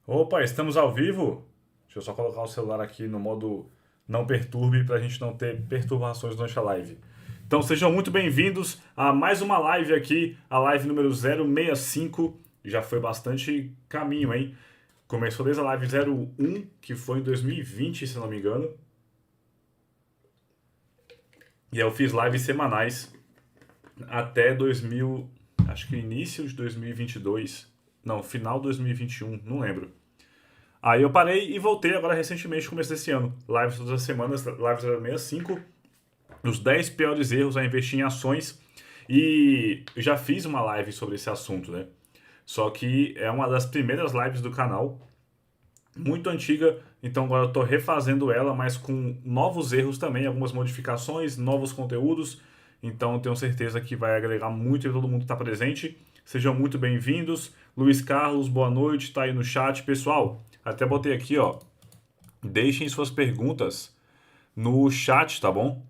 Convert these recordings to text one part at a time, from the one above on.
Opa, estamos ao vivo? Deixa eu só colocar o celular aqui no modo não perturbe para a gente não ter perturbações durante a live. Então sejam muito bem-vindos a mais uma live aqui, a live número 065. Já foi bastante caminho, hein? Começou desde a live 01, que foi em 2020, se não me engano. E eu fiz lives semanais até 2000, acho que início de 2022. Não, final de 2021, não lembro. Aí eu parei e voltei agora recentemente, começo desse ano. Lives todas as semanas, lives 065, os 10 piores erros a investir em ações. E eu já fiz uma live sobre esse assunto, né? Só que é uma das primeiras lives do canal, muito antiga, então agora eu tô refazendo ela, mas com novos erros também, algumas modificações, novos conteúdos. Então eu tenho certeza que vai agregar muito e todo mundo que está presente. Sejam muito bem-vindos. Luiz Carlos, boa noite, tá aí no chat. Pessoal, até botei aqui, ó. Deixem suas perguntas no chat, tá bom?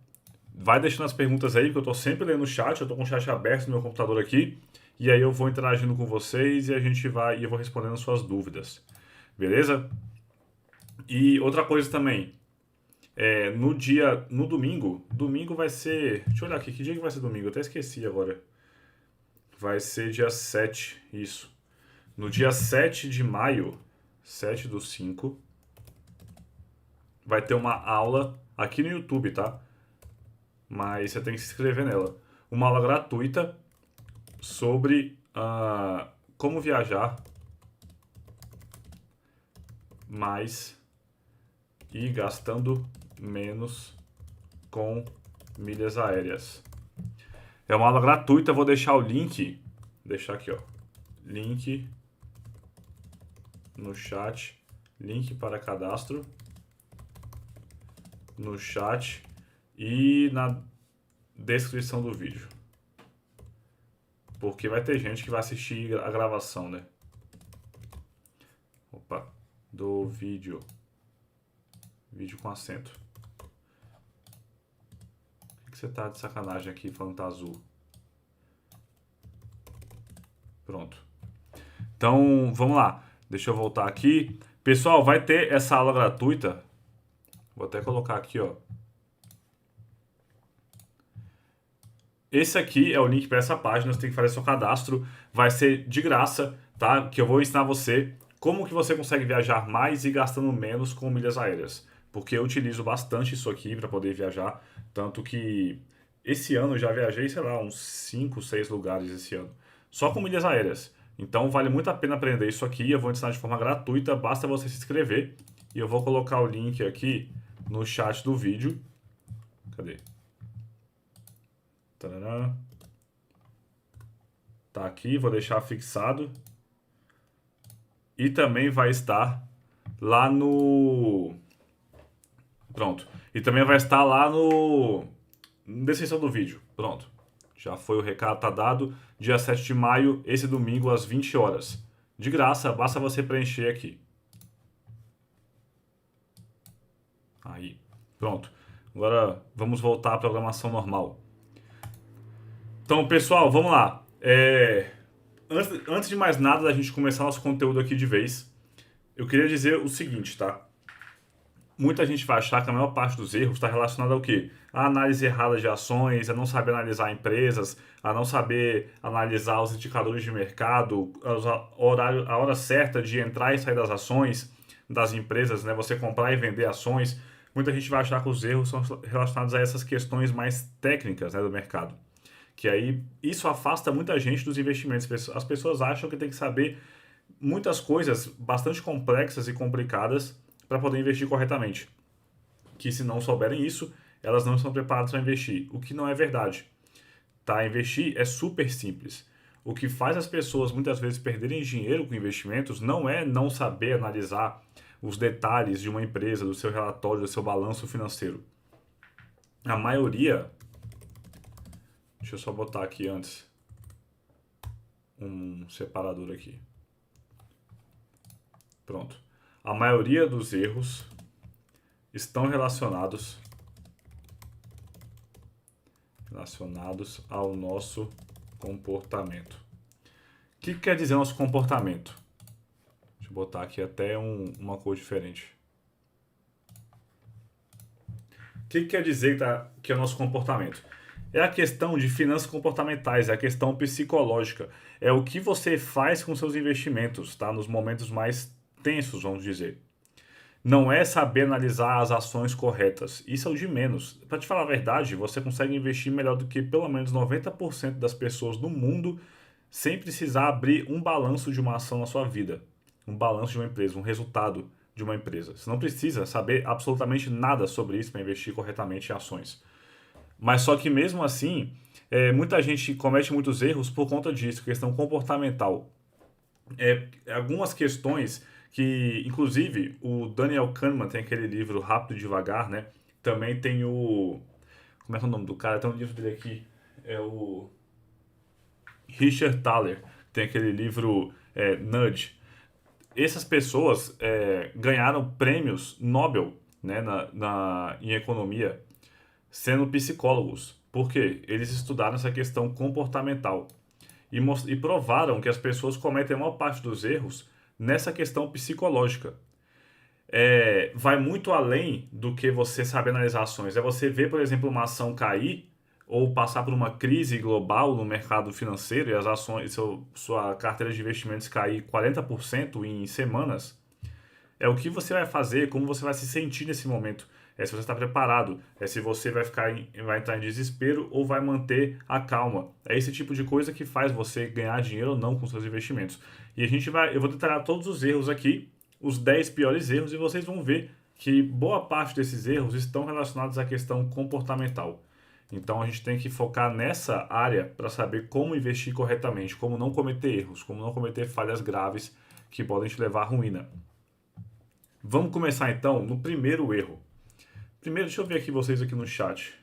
Vai deixando as perguntas aí, porque eu tô sempre lendo o chat, eu tô com o chat aberto no meu computador aqui. E aí eu vou interagindo com vocês e a gente vai e eu vou respondendo suas dúvidas. Beleza? E outra coisa também, no domingo vai ser, deixa eu olhar aqui, que dia que vai ser domingo? Eu até esqueci agora. Vai ser dia 7, isso. No dia 7 de maio, 7/5, vai ter uma aula aqui no YouTube, tá? Mas você tem que se inscrever nela. Uma aula gratuita sobre como viajar mais e gastando menos com milhas aéreas. É uma aula gratuita, vou deixar o link. Deixar aqui, ó. Link no chat. Link para cadastro no chat e na descrição do vídeo. Porque vai ter gente que vai assistir a gravação, né? Opa. Do vídeo. Vídeo com acento. Por que você tá de sacanagem aqui falando que tá azul? Pronto. Então, vamos lá. Deixa eu voltar aqui. Pessoal, vai ter essa aula gratuita. Vou até colocar aqui, ó. Esse aqui é o link para essa página, você tem que fazer seu cadastro, vai ser de graça, tá? Que eu vou ensinar você como que você consegue viajar mais e gastando menos com milhas aéreas. Porque eu utilizo bastante isso aqui para poder viajar, tanto que esse ano eu já viajei, sei lá, uns 5, 6 lugares esse ano, só com milhas aéreas. Então vale muito a pena aprender isso aqui, eu vou ensinar de forma gratuita, basta você se inscrever e eu vou colocar o link aqui no chat do vídeo. Cadê? Tarará. Tá aqui, vou deixar fixado. E também vai estar lá no... Pronto. E também vai estar lá no... na descrição do vídeo. Pronto. Já foi o recado, tá dado. Dia 7 de maio, esse domingo, às 20 horas. De graça, basta você preencher aqui. Aí. Pronto. Agora vamos voltar à programação normal. Então, pessoal, vamos lá. Antes de mais nada da gente começar nosso conteúdo aqui de vez, eu queria dizer o seguinte, tá? Muita gente vai achar que a maior parte dos erros está relacionada ao quê? A análise errada de ações, a não saber analisar empresas, a não saber analisar os indicadores de mercado, a hora certa de entrar e sair das ações das empresas, né? Você comprar e vender ações. Muita gente vai achar que os erros são relacionados a essas questões mais técnicas, né, do mercado. Que aí isso afasta muita gente dos investimentos. As pessoas acham que tem que saber muitas coisas bastante complexas e complicadas para poder investir corretamente. Que se não souberem isso, elas não estão preparadas para investir. O que não é verdade. Tá? Investir é super simples. O que faz as pessoas muitas vezes perderem dinheiro com investimentos não é não saber analisar os detalhes de uma empresa, do seu relatório, do seu balanço financeiro. A maioria. Deixa eu só botar aqui antes um separador aqui. Pronto. A maioria dos erros estão relacionados ao nosso comportamento. O que quer dizer nosso comportamento? Deixa eu botar aqui até uma cor diferente. O que quer dizer que é o nosso comportamento? É a questão de finanças comportamentais, é a questão psicológica. É o que você faz com seus investimentos, tá? Nos momentos mais tensos, vamos dizer. Não é saber analisar as ações corretas. Isso é o de menos. Para te falar a verdade, você consegue investir melhor do que pelo menos 90% das pessoas no mundo sem precisar abrir um balanço de uma ação na sua vida. Um balanço de uma empresa, um resultado de uma empresa. Você não precisa saber absolutamente nada sobre isso para investir corretamente em ações. Mas só que mesmo assim, muita gente comete muitos erros por conta disso, questão comportamental. Algumas questões que, inclusive, o Daniel Kahneman tem aquele livro Rápido e Devagar, né? Também tem o... Como é que é o nome do cara? Tem um livro dele aqui. É o Richard Thaler. Tem aquele livro Nudge. Essas pessoas ganharam prêmios Nobel, né, em economia sendo psicólogos. Por quê? Eles estudaram essa questão comportamental e provaram que as pessoas cometem a maior parte dos erros nessa questão psicológica. Vai muito além do que você saber analisar ações. É você ver, por exemplo, uma ação cair ou passar por uma crise global no mercado financeiro e as ações, sua carteira de investimentos cair 40% em semanas. É o que você vai fazer, como você vai se sentir nesse momento. É se você está preparado, é se você vai entrar em desespero ou vai manter a calma. É esse tipo de coisa que faz você ganhar dinheiro ou não com seus investimentos. E eu vou detalhar todos os erros aqui, os 10 piores erros, e vocês vão ver que boa parte desses erros estão relacionados à questão comportamental. Então a gente tem que focar nessa área para saber como investir corretamente, como não cometer erros, como não cometer falhas graves que podem te levar à ruína. Vamos começar então no primeiro erro. Primeiro, deixa eu ver aqui vocês aqui no chat.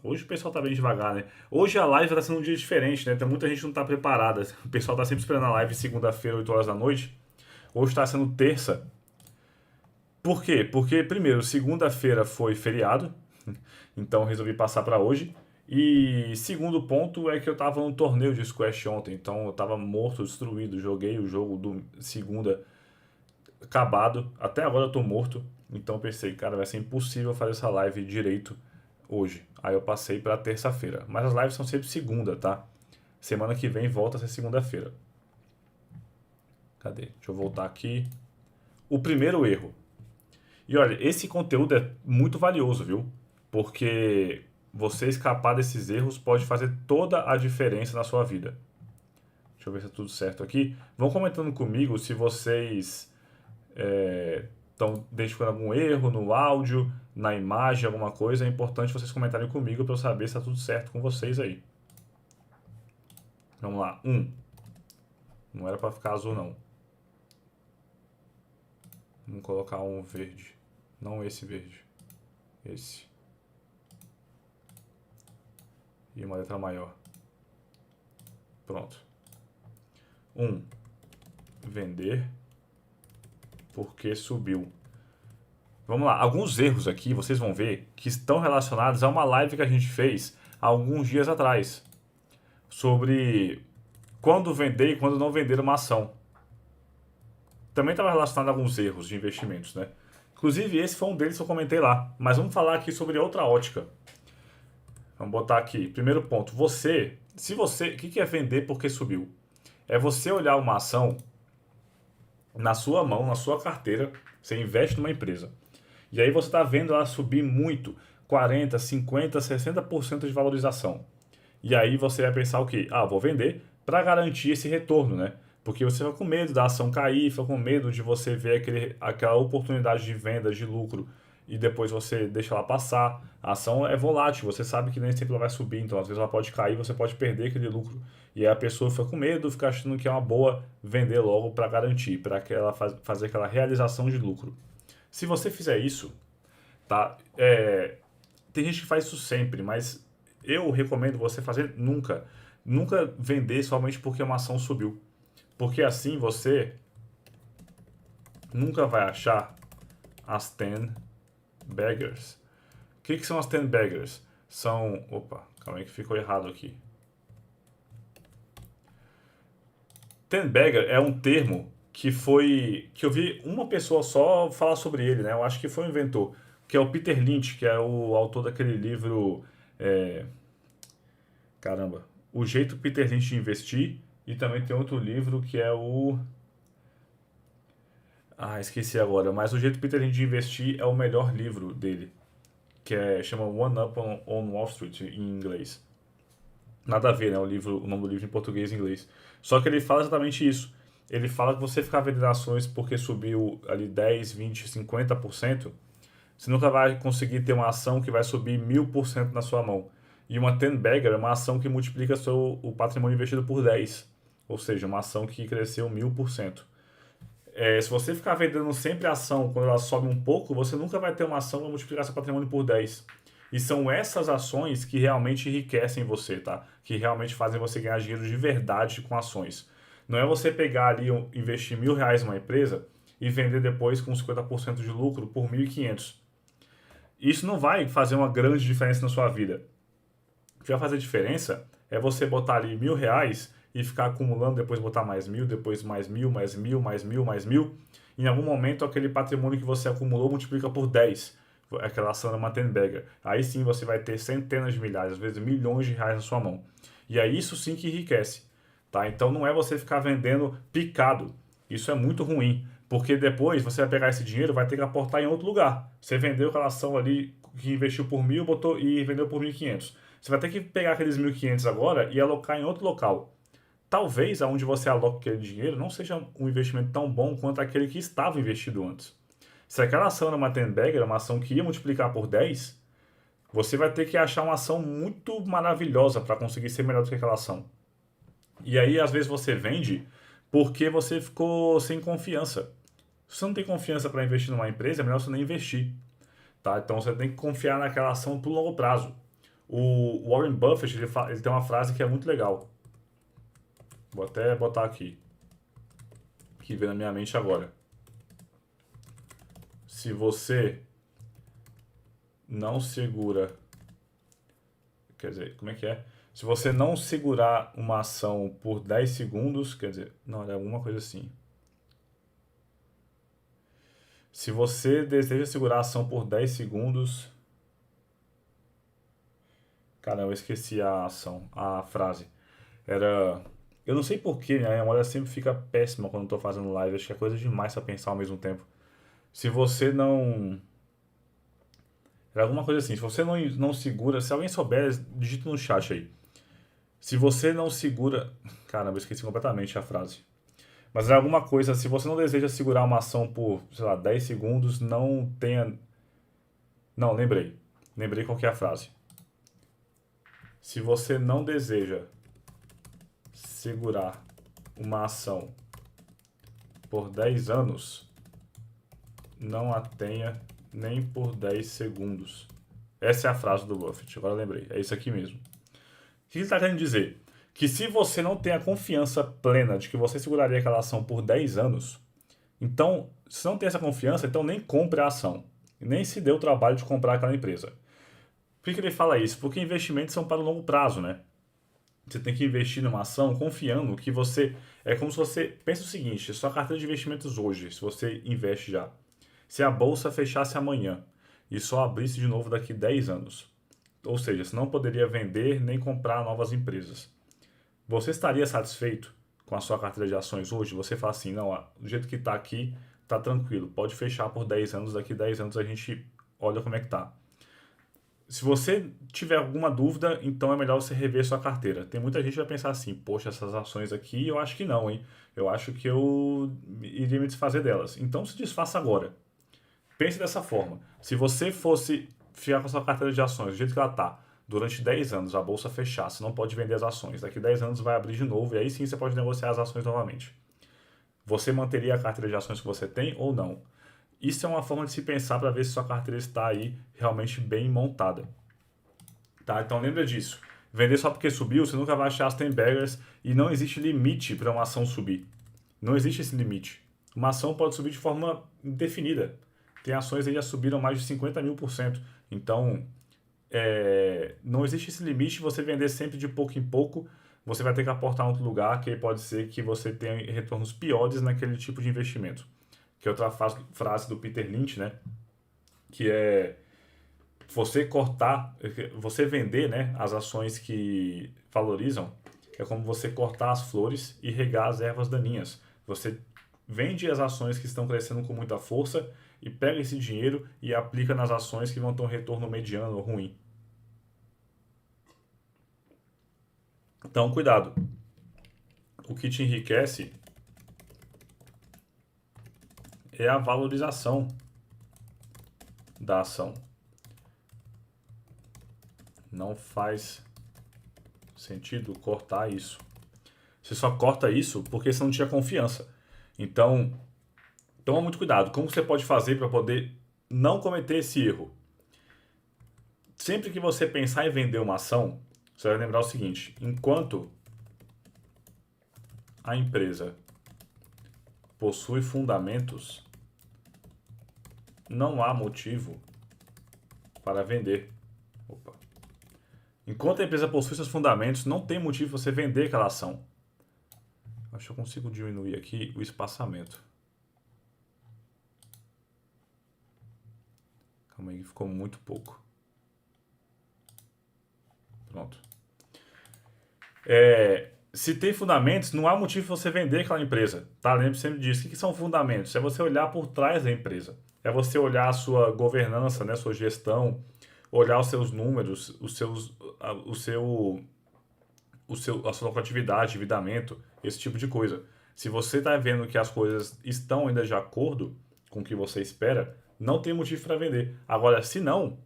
Hoje o pessoal tá bem devagar, né? Hoje a live tá sendo um dia diferente, né? Tem muita gente que não tá preparada. O pessoal tá sempre esperando a live segunda-feira, 8 horas da noite. Hoje tá sendo terça. Por quê? Porque, primeiro, segunda-feira foi feriado. Então resolvi passar para hoje. E segundo ponto é que eu tava no torneio de squash ontem. Então eu tava morto, destruído. Joguei o jogo do segunda acabado. Até agora eu tô morto. Então pensei, cara, vai ser impossível fazer essa live direito hoje. Aí eu passei para terça-feira. Mas as lives são sempre segunda, tá? Semana que vem volta a ser segunda-feira. Cadê? Deixa eu voltar aqui. O primeiro erro. E olha, esse conteúdo é muito valioso, viu? Porque você escapar desses erros pode fazer toda a diferença na sua vida. Deixa eu ver se é tudo certo aqui. Vão comentando comigo se vocês estão identificando algum erro no áudio, na imagem, alguma coisa. É importante vocês comentarem comigo para eu saber se está tudo certo com vocês aí. Vamos lá. 1. Não era para ficar azul, não. Vamos colocar um verde. Não esse verde. Esse. E uma letra maior. Pronto. 1. Vender porque subiu. Vamos lá. Alguns erros aqui, vocês vão ver, que estão relacionados a uma live que a gente fez há alguns dias atrás. Sobre quando vender e quando não vender uma ação. Também estava relacionado a alguns erros de investimentos, né? Inclusive, esse foi um deles que eu comentei lá. Mas vamos falar aqui sobre outra ótica. Vamos botar aqui. Primeiro ponto. O que é vender porque subiu? É você olhar uma ação na sua mão, na sua carteira. Você investe numa empresa. E aí você está vendo ela subir muito. 40, 50, 60% de valorização. E aí você vai pensar o quê? Vou vender para garantir esse retorno, né? Porque você fica com medo da ação cair, fica com medo de você ver aquela oportunidade de venda, de lucro, e depois você deixa ela passar. A ação é volátil, você sabe que nem sempre ela vai subir, então às vezes ela pode cair, você pode perder aquele lucro. E aí a pessoa fica com medo, fica achando que é uma boa vender logo para garantir, para fazer aquela realização de lucro. Se você fizer isso, tá? Tem gente que faz isso sempre, mas eu recomendo você fazer nunca. Nunca vender somente porque uma ação subiu. Porque assim você nunca vai achar as 10 beggars. O que são as 10 beggars? São... Opa, calma aí que ficou errado aqui. 10 beggar é um termo que eu vi uma pessoa só falar sobre ele, né? Eu acho que foi o inventor, que é o Peter Lynch, que é o autor daquele livro, é, caramba, O Jeito Peter Lynch de Investir, e também tem outro livro que é esqueci agora, mas O Jeito Peter Lynch de Investir é o melhor livro dele, chama One Up on Wall Street em inglês. Nada a ver, né? O nome do livro em português e inglês. Só que ele fala exatamente isso. Ele fala que você ficar vendendo ações porque subiu ali 10, 20, 50%, você nunca vai conseguir ter uma ação que vai subir 1000% na sua mão. E uma 10 bagger é uma ação que multiplica o patrimônio investido por 10. Ou seja, uma ação que cresceu 1000%. Se você ficar vendendo sempre a ação quando ela sobe um pouco, você nunca vai ter uma ação para multiplicar seu patrimônio por 10. E são essas ações que realmente enriquecem você, tá? Que realmente fazem você ganhar dinheiro de verdade com ações. Não é você pegar ali, investir R$ 1.000 numa empresa e vender depois com 50% de lucro por 1.500. Isso não vai fazer uma grande diferença na sua vida. O que vai fazer diferença é você botar ali R$ 1.000 e ficar acumulando, depois botar mais 1.000, depois mais 1.000, mais 1.000, mais 1.000, mais 1.000. Em algum momento, aquele patrimônio que você acumulou multiplica por 10. Aquela ação da Matenberger. Aí sim você vai ter centenas de milhares, às vezes milhões de reais na sua mão. E é isso sim que enriquece. Tá? Então não é você ficar vendendo picado. Isso é muito ruim. Porque depois você vai pegar esse dinheiro e vai ter que aportar em outro lugar. Você vendeu aquela ação ali que investiu por 1.000 e vendeu por 1.500. Você vai ter que pegar aqueles 1.500 agora e alocar em outro local. Talvez aonde você aloca aquele dinheiro não seja um investimento tão bom quanto aquele que estava investido antes. Se aquela ação era uma 10 bagger, uma ação que ia multiplicar por 10, você vai ter que achar uma ação muito maravilhosa para conseguir ser melhor do que aquela ação. E aí, às vezes, você vende porque você ficou sem confiança. Se você não tem confiança para investir numa empresa, é melhor você nem investir. Tá? Então, você tem que confiar naquela ação por longo prazo. O Warren Buffett ele tem uma frase que é muito legal. Vou até botar aqui, que vem na minha mente agora. Se você não segura, quer dizer, como é que é? Se você não segurar uma ação por 10 segundos, quer dizer, não, é alguma coisa assim. Se você deseja segurar a ação por 10 segundos, cara, eu esqueci a frase. Era, eu não sei porquê, minha memória sempre fica péssima quando eu tô fazendo live, acho que é coisa demais pra pensar ao mesmo tempo. Se você não Era alguma coisa assim. Se você não segura, se alguém souber, digita no chat aí. Se você não segura. Caramba, eu esqueci completamente a frase. Mas é alguma coisa, se você não deseja segurar uma ação por, sei lá, 10 segundos, não tenha. Não, lembrei. Lembrei qual que é a frase. Se você não deseja segurar uma ação por 10 anos, não a tenha nem por 10 segundos. Essa é a frase do Buffett, agora eu lembrei. É isso aqui mesmo. O que ele está querendo dizer? Que se você não tem a confiança plena de que você seguraria aquela ação por 10 anos, então, se não tem essa confiança, então nem compre a ação. Nem se dê o trabalho de comprar aquela empresa. Por que ele fala isso? Porque investimentos são para o longo prazo, né? Você tem que investir numa ação confiando que você... É como se você... Pensa o seguinte, sua carteira de investimentos hoje, se você investe já. Se a bolsa fechasse amanhã e só abrisse de novo daqui 10 anos. Ou seja, você não poderia vender nem comprar novas empresas. Você estaria satisfeito com a sua carteira de ações hoje? Você fala assim, não, do jeito que está aqui, está tranquilo. Pode fechar por 10 anos, daqui 10 anos a gente olha como é que está. Se você tiver alguma dúvida, então é melhor você rever sua carteira. Tem muita gente que vai pensar assim, poxa, essas ações aqui, eu acho que não, hein? Eu acho que eu iria me desfazer delas. Então se desfaça agora. Pense dessa forma. Se você fosse ficar com a sua carteira de ações do jeito que ela está, durante 10 anos, a bolsa fechar, você não pode vender as ações. Daqui 10 anos vai abrir de novo e aí sim você pode negociar as ações novamente. Você manteria a carteira de ações que você tem ou não? Isso é uma forma de se pensar para ver se sua carteira está aí realmente bem montada. Tá? Então lembra disso. Vender só porque subiu, você nunca vai achar as 10 baggers e não existe limite para uma ação subir. Não existe esse limite. Uma ação pode subir de forma indefinida. Tem ações aí que já subiram mais de 50.000%. Então, não existe esse limite, você vender sempre de pouco em pouco você vai ter que aportar em outro lugar, que pode ser que você tenha retornos piores naquele tipo de investimento. Que é outra frase do Peter Lynch, né? Que é você cortar, você vender, né, as ações que valorizam, é como você cortar as flores e regar as ervas daninhas. Você vende as ações que estão crescendo com muita força e pega esse dinheiro e aplica nas ações que vão ter um retorno mediano ou ruim. Então, cuidado. O que te enriquece é a valorização da ação. Não faz sentido cortar isso. Você só corta isso porque você não tinha confiança. Então, toma muito cuidado. Como você pode fazer para poder não cometer esse erro? Sempre que você pensar em vender uma ação, você vai lembrar o seguinte: enquanto a empresa possui fundamentos, não há motivo para vender. Opa. Enquanto a empresa possui seus fundamentos, não tem motivo para você vender aquela ação. Acho que eu consigo diminuir aqui o espaçamento. Calma aí, ficou muito pouco. Pronto. Se tem fundamentos, não há motivo para você vender aquela empresa. Tá? Lembre sempre disso. O que são fundamentos? É você olhar por trás da empresa. É você olhar a sua governança, né, sua gestão, olhar os seus números, a sua lucratividade, endividamento, esse tipo de coisa. Se você está vendo que as coisas estão ainda de acordo com o que você espera, não tem motivo para vender. Agora, se não,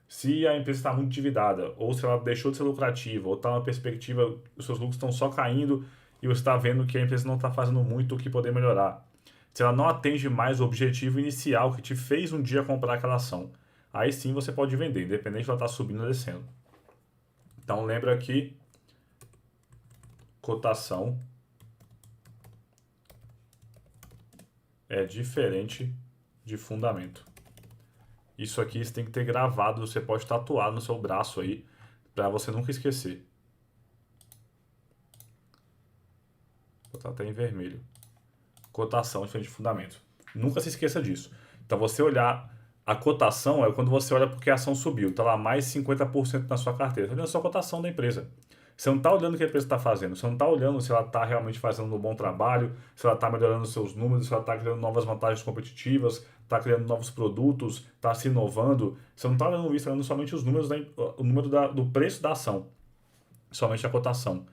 se a empresa está muito endividada, ou se ela deixou de ser lucrativa, ou está na perspectiva, os seus lucros estão só caindo e você está vendo que a empresa não está fazendo muito o que poder melhorar. Se ela não atende mais o objetivo inicial que te fez um dia comprar aquela ação, aí sim você pode vender, independente de ela estar subindo ou descendo. Então lembra que cotação é diferente de fundamento. Isso aqui você tem que ter gravado, você pode tatuar no seu braço aí, para você nunca esquecer. Vou botar até em vermelho. Cotação é diferente de fundamento. Nunca se esqueça disso. Então você olhar, a cotação é quando você olha porque a ação subiu, está lá mais 50% na sua carteira. Você está olhando só a cotação da empresa. Você não está olhando o que a empresa está fazendo, você não está olhando se ela está realmente fazendo um bom trabalho, se ela está melhorando os seus números, se ela está criando novas vantagens competitivas, está criando novos produtos, está se inovando. Você não está olhando isso, está olhando somente os números, o número do preço da ação, somente a cotação.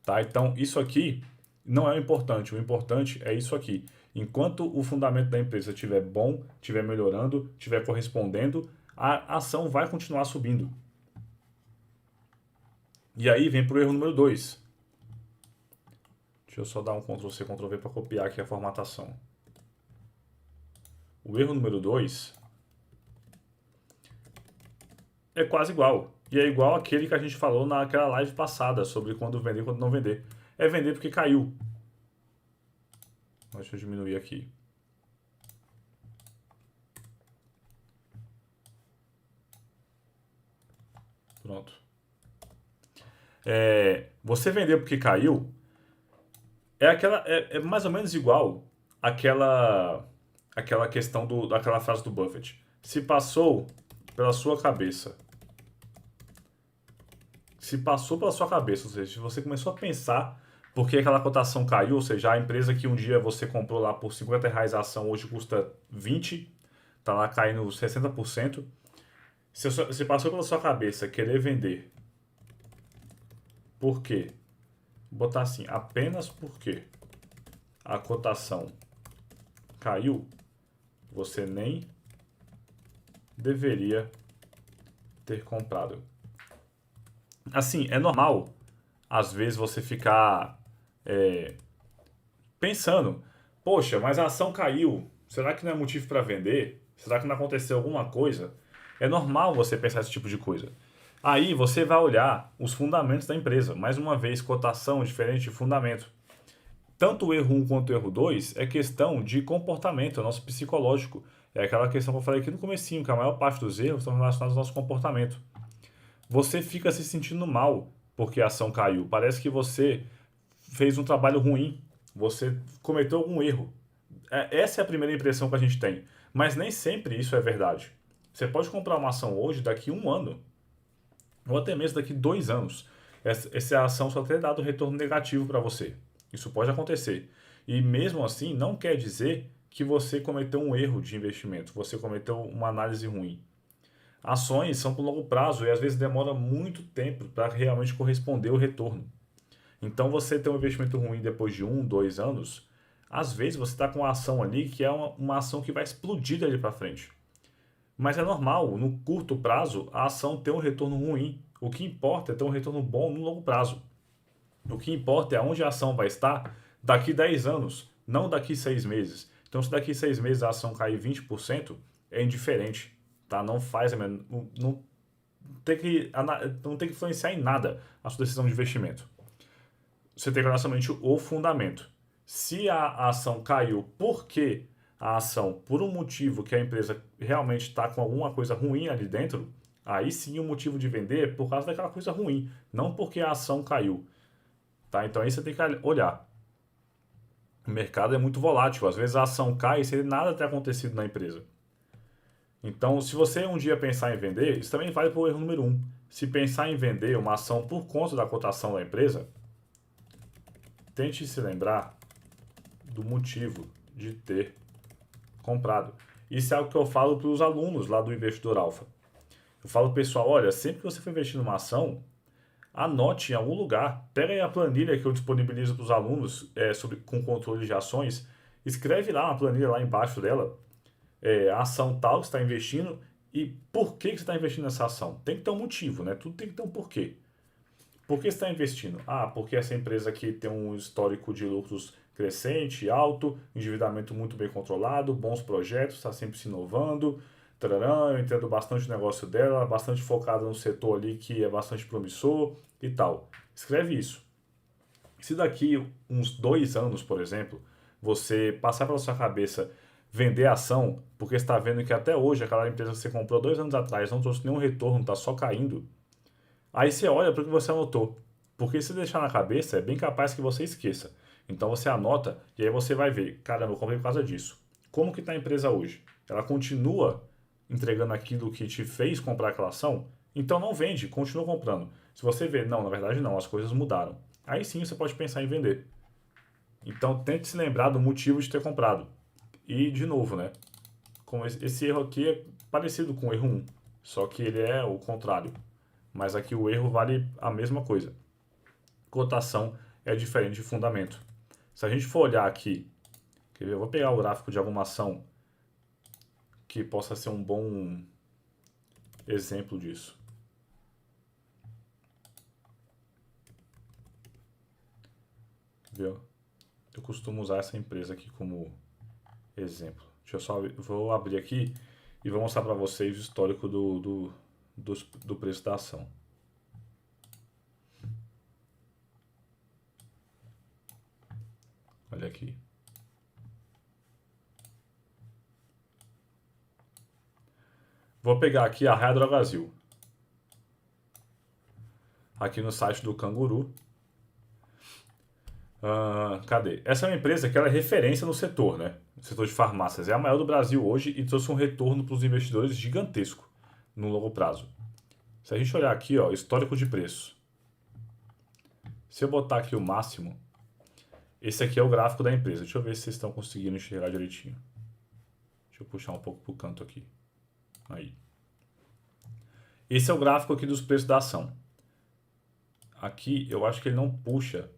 Tá? Então, isso aqui não é o importante é isso aqui. Enquanto o fundamento da empresa estiver bom, estiver melhorando, estiver correspondendo, a ação vai continuar subindo. E aí vem para o erro número 2. Deixa eu só dar um Ctrl+C, Ctrl+V para copiar aqui a formatação. O erro número 2 é quase igual. E é igual aquele que a gente falou naquela live passada sobre quando vender e quando não vender. É vender porque caiu. Deixa eu diminuir aqui. Pronto. Você vender porque caiu é mais ou menos igual aquela questão daquela frase do Buffett. Se passou pela sua cabeça, ou seja, se você começou a pensar porque aquela cotação caiu, ou seja, a empresa que um dia você comprou lá por R$50 a ação, hoje custa 20, tá lá caindo 60%. Se passou pela sua cabeça querer vender, por quê? Vou botar assim, apenas porque a cotação caiu, você nem deveria ter comprado. Assim, é normal, às vezes, você ficar pensando, poxa, mas a ação caiu, será que não é motivo para vender? Será que não aconteceu alguma coisa? É normal você pensar esse tipo de coisa. Aí você vai olhar os fundamentos da empresa. Mais uma vez, cotação diferente de fundamento. Tanto o erro 1 quanto o erro 2 é questão de comportamento, é nosso psicológico. É aquela questão que eu falei aqui no comecinho, que a maior parte dos erros estão relacionados ao nosso comportamento. Você fica se sentindo mal porque a ação caiu. Parece que você fez um trabalho ruim, você cometeu algum erro. Essa é a primeira impressão que a gente tem. Mas nem sempre isso é verdade. Você pode comprar uma ação hoje, daqui 1 ano, ou até mesmo daqui 2 anos. Essa ação só ter dado retorno negativo para você. Isso pode acontecer. E mesmo assim, não quer dizer que você cometeu um erro de investimento, você cometeu uma análise ruim. Ações são por longo prazo e às vezes demora muito tempo para realmente corresponder o retorno. Então você ter um investimento ruim depois de 1, 2 anos, às vezes você está com uma ação ali que é uma ação que vai explodir dali para frente. Mas é normal, no curto prazo, a ação ter um retorno ruim. O que importa é ter um retorno bom no longo prazo. O que importa é onde a ação vai estar daqui 10 anos, não daqui 6 meses. Então, se daqui 6 meses a ação cair 20%, é indiferente. Tá? Não faz, não tem que influenciar em nada a sua decisão de investimento. Você tem que olhar somente o fundamento. Se a ação caiu porque a ação, por um motivo que a empresa realmente está com alguma coisa ruim ali dentro, aí sim o motivo de vender é por causa daquela coisa ruim, não porque a ação caiu. Tá? Então aí você tem que olhar. O mercado é muito volátil, às vezes a ação cai sem nada ter acontecido na empresa. Então, se você um dia pensar em vender, isso também vale para o erro número 1. Se pensar em vender uma ação por conta da cotação da empresa, tente se lembrar do motivo de ter comprado. Isso é algo que eu falo para os alunos lá do Investidor Alpha. Eu falo, pessoal, olha, sempre que você for investir numa ação, anote em algum lugar, pega aí a planilha que eu disponibilizo para os alunos com controle de ações, escreve lá uma planilha lá embaixo dela, a ação tal que você está investindo e por que você está investindo nessa ação. Tem que ter um motivo, né? Tudo tem que ter um porquê. Por que você está investindo? Ah, porque essa empresa aqui tem um histórico de lucros crescente, alto, endividamento muito bem controlado, bons projetos, está sempre se inovando, tararã, eu entendo bastante o negócio dela, bastante focada no setor ali que é bastante promissor e tal. Escreve isso. Se daqui uns 2 anos, por exemplo, você passar pela sua cabeça vender ação, porque você está vendo que até hoje aquela empresa que você comprou 2 anos atrás não trouxe nenhum retorno, está só caindo, aí você olha para o que você anotou. Porque se deixar na cabeça, é bem capaz que você esqueça. Então você anota e aí você vai ver, caramba, eu comprei por causa disso. Como que está a empresa hoje? Ela continua entregando aquilo que te fez comprar aquela ação? Então não vende, continua comprando. Se você vê, não, na verdade não, as coisas mudaram. Aí sim você pode pensar em vender. Então tente se lembrar do motivo de ter comprado. E de novo, né? Com esse erro aqui é parecido com o erro 1, só que ele é o contrário. Mas aqui o erro vale a mesma coisa. Cotação é diferente de fundamento. Se a gente for olhar aqui, quer ver, eu vou pegar o gráfico de alguma ação que possa ser um bom exemplo disso. Viu? Eu costumo usar essa empresa aqui como exemplo. Vou abrir aqui e vou mostrar para vocês o histórico do preço da ação. Olha aqui. Vou pegar aqui a Raia Drogasil. Aqui no site do Canguru. Cadê? Essa é uma empresa que ela é referência no setor, né? No setor de farmácias. É a maior do Brasil hoje e trouxe um retorno para os investidores gigantesco no longo prazo. Se a gente olhar aqui, ó, histórico de preço. Se eu botar aqui o máximo, esse aqui é o gráfico da empresa. Deixa eu ver se vocês estão conseguindo enxergar direitinho. Deixa eu puxar um pouco para o canto aqui. Aí. Esse é o gráfico aqui dos preços da ação. Aqui eu acho que ele não puxa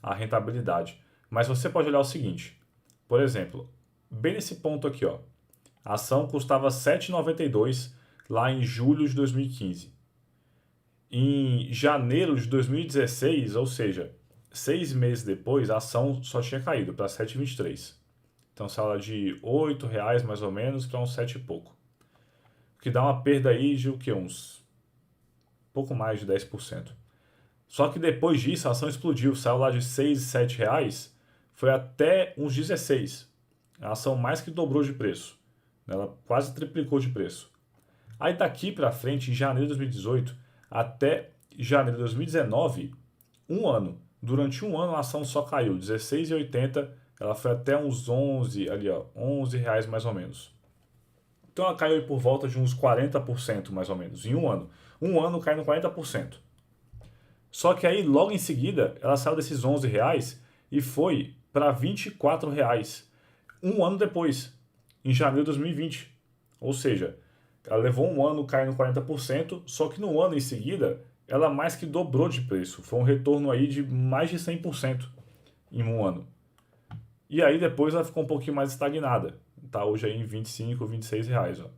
a rentabilidade. Mas você pode olhar o seguinte. Por exemplo, bem nesse ponto aqui, ó. A ação custava R$ 7,92 lá em julho de 2015. Em janeiro de 2016, ou seja, 6 meses depois, a ação só tinha caído para R$ 7,23. Então, sala de R$ 8,00 mais ou menos para uns 7 e pouco. O que dá uma perda aí de o que? Uns pouco mais de 10%. Só que depois disso a ação explodiu, saiu lá de 6 e 7 reais, foi até uns 16. A ação mais que dobrou de preço. Ela quase triplicou de preço. Aí daqui para frente, em janeiro de 2018, até janeiro de 2019, um ano. Durante um ano a ação só caiu 16,80, ela foi até uns 11, ali ó, R$ 11 mais ou menos. Então ela caiu por volta de uns 40% mais ou menos, em um ano. Um ano caindo 40%. Só que aí, logo em seguida, ela saiu desses R$ 11 e foi para R$ 24, um ano depois, em janeiro de 2020. Ou seja, ela levou um ano caindo 40%, só que no ano em seguida, ela mais que dobrou de preço. Foi um retorno aí de mais de 100% em um ano. E aí depois ela ficou um pouquinho mais estagnada. Tá hoje aí em R$ 25, R$ 26. Ó.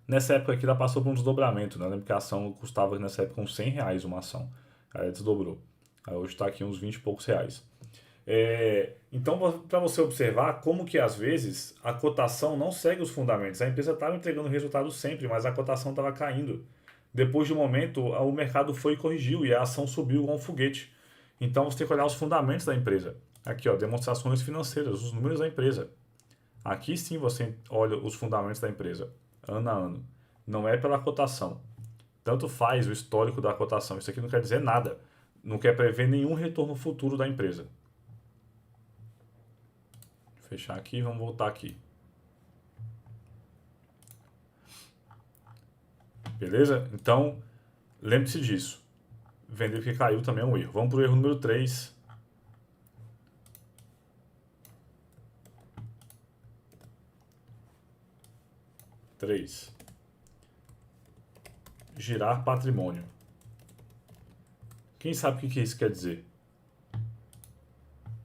Nessa época aqui ela passou por um desdobramento, né? Eu lembro que a ação custava nessa época uns R$ 100 uma ação. Aí ela desdobrou. Aí hoje está aqui uns 20 e poucos reais. Então, para você observar como que às vezes a cotação não segue os fundamentos. A empresa estava entregando resultado sempre, mas a cotação estava caindo. Depois de um momento, o mercado foi e corrigiu e a ação subiu igual um foguete. Então você tem que olhar os fundamentos da empresa. Aqui, ó, demonstrações financeiras, os números da empresa. Aqui sim você olha os fundamentos da empresa, ano a ano. Não é pela cotação. Tanto faz o histórico da cotação. Isso aqui não quer dizer nada. Não quer prever nenhum retorno futuro da empresa. Vou fechar aqui e vamos voltar aqui. Beleza? Então, lembre-se disso. Vender porque caiu também é um erro. Vamos para o erro número 3. Girar patrimônio. Quem sabe o que isso quer dizer?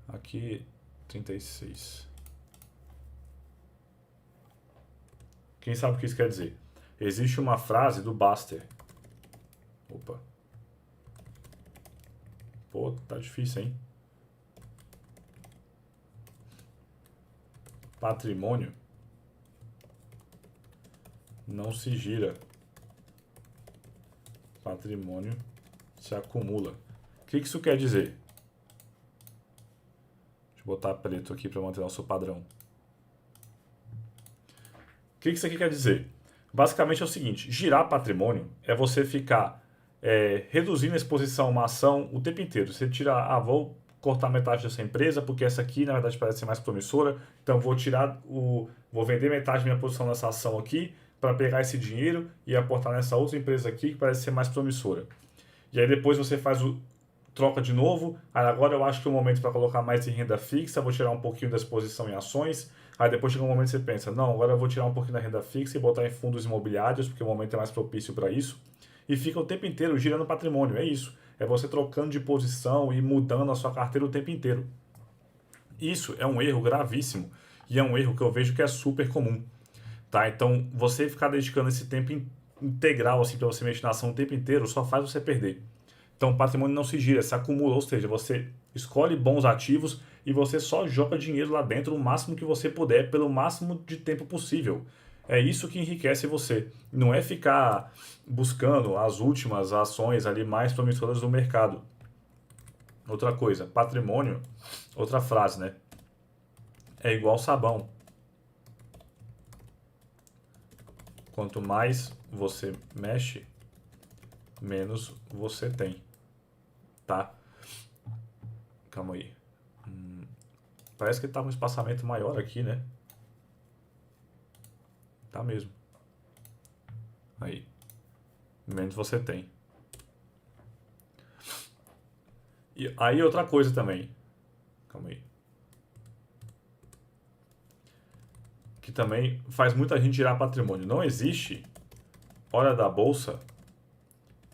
Aqui, 36. Quem sabe o que isso quer dizer? Existe uma frase do Buster. Opa. Pô, tá difícil, hein? Patrimônio não se gira. Patrimônio se acumula. O que isso quer dizer? Deixa eu botar preto aqui para manter nosso padrão. O que isso aqui quer dizer? Basicamente é o seguinte: girar patrimônio é você ficar reduzindo a exposição a uma ação o tempo inteiro. Você tira, vou cortar metade dessa empresa porque essa aqui na verdade parece ser mais promissora, então vou vender metade da minha posição nessa ação aqui para pegar esse dinheiro e aportar nessa outra empresa aqui que parece ser mais promissora. E aí depois você troca de novo, aí agora eu acho que é o momento para colocar mais em renda fixa, vou tirar um pouquinho da exposição em ações, aí depois chega um momento que você pensa, não, agora eu vou tirar um pouquinho da renda fixa e botar em fundos imobiliários, porque o momento é mais propício para isso, e fica o tempo inteiro girando patrimônio, é isso, é você trocando de posição e mudando a sua carteira o tempo inteiro. Isso é um erro gravíssimo, e é um erro que eu vejo que é super comum. Tá? Então, você ficar dedicando esse tempo integral assim, para você mexer na ação o tempo inteiro só faz você perder. Então, o patrimônio não se gira, se acumula, ou seja, você escolhe bons ativos e você só joga dinheiro lá dentro o máximo que você puder, pelo máximo de tempo possível. É isso que enriquece você. Não é ficar buscando as últimas ações ali mais promissoras do mercado. Outra coisa, patrimônio, outra frase, né? É igual sabão. Quanto mais você mexe, menos você tem, tá? Calma aí. Parece que tá um espaçamento maior aqui, né? Tá mesmo. Aí. Menos você tem. E aí outra coisa também. Calma aí. Que também faz muita gente tirar patrimônio. Não existe hora da bolsa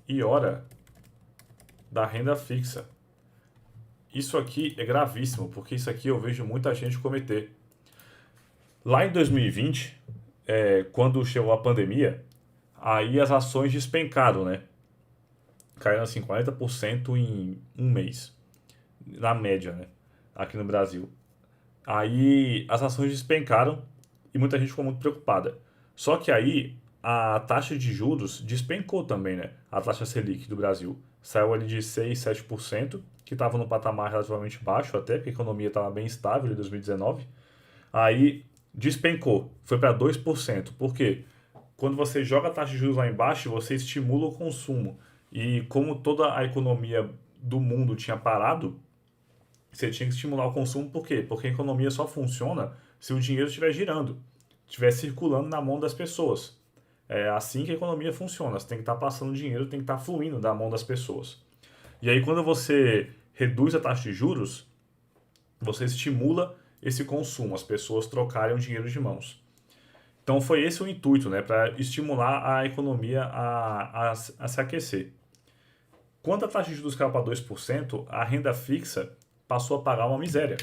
e hora da renda fixa. Isso aqui é gravíssimo, porque isso aqui eu vejo muita gente cometer. Lá em 2020, quando chegou a pandemia, aí as ações despencaram, né? Caíram assim 40% em um mês, na média, né? Aqui no Brasil. Aí as ações despencaram e muita gente ficou muito preocupada. Só que aí a taxa de juros despencou também, né? A taxa Selic do Brasil saiu ali de 6, 7%, que estava num patamar relativamente baixo até, porque a economia estava bem estável em 2019. Aí despencou, foi para 2%. Por quê? Quando você joga a taxa de juros lá embaixo, você estimula o consumo. E como toda a economia do mundo tinha parado, você tinha que estimular o consumo, por quê? Porque a economia só funciona se o dinheiro estiver girando, estiver circulando na mão das pessoas. É assim que a economia funciona. Você tem que estar passando dinheiro, tem que estar fluindo da mão das pessoas. E aí, quando você reduz a taxa de juros, você estimula esse consumo, as pessoas trocarem o dinheiro de mãos. Então, foi esse o intuito, né, para estimular a economia a se aquecer. Quando a taxa de juros caiu para 2%, a renda fixa passou a pagar uma miséria.